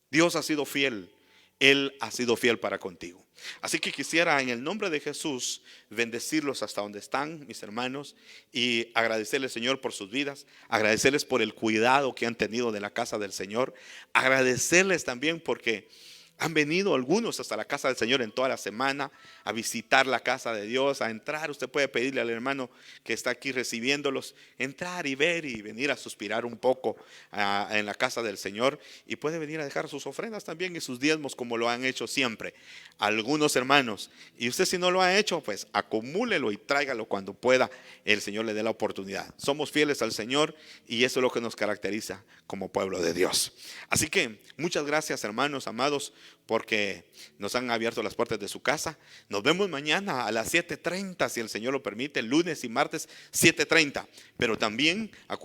[SPEAKER 1] Dios ha sido fiel, Él ha sido fiel para contigo. Así que quisiera en el nombre de Jesús bendecirlos hasta donde están mis hermanos y agradecerles, Señor, por sus vidas, agradecerles por el cuidado que han tenido de la casa del Señor, agradecerles también porque han venido algunos hasta la casa del Señor en toda la semana a visitar la casa de Dios, a entrar. Usted puede pedirle al hermano que está aquí recibiéndolos, entrar y ver y venir a suspirar un poco en la casa del Señor. Y puede venir a dejar sus ofrendas también y sus diezmos como lo han hecho siempre algunos hermanos. Y usted, si no lo ha hecho, pues acumúlelo y tráigalo cuando pueda. El Señor le dé la oportunidad. Somos fieles al Señor y eso es lo que nos caracteriza como pueblo de Dios. Así que muchas gracias, hermanos amados, porque nos han abierto las puertas de su casa. Nos vemos mañana a las 7:30, si el Señor lo permite, lunes y martes 7:30. Pero también acuérdense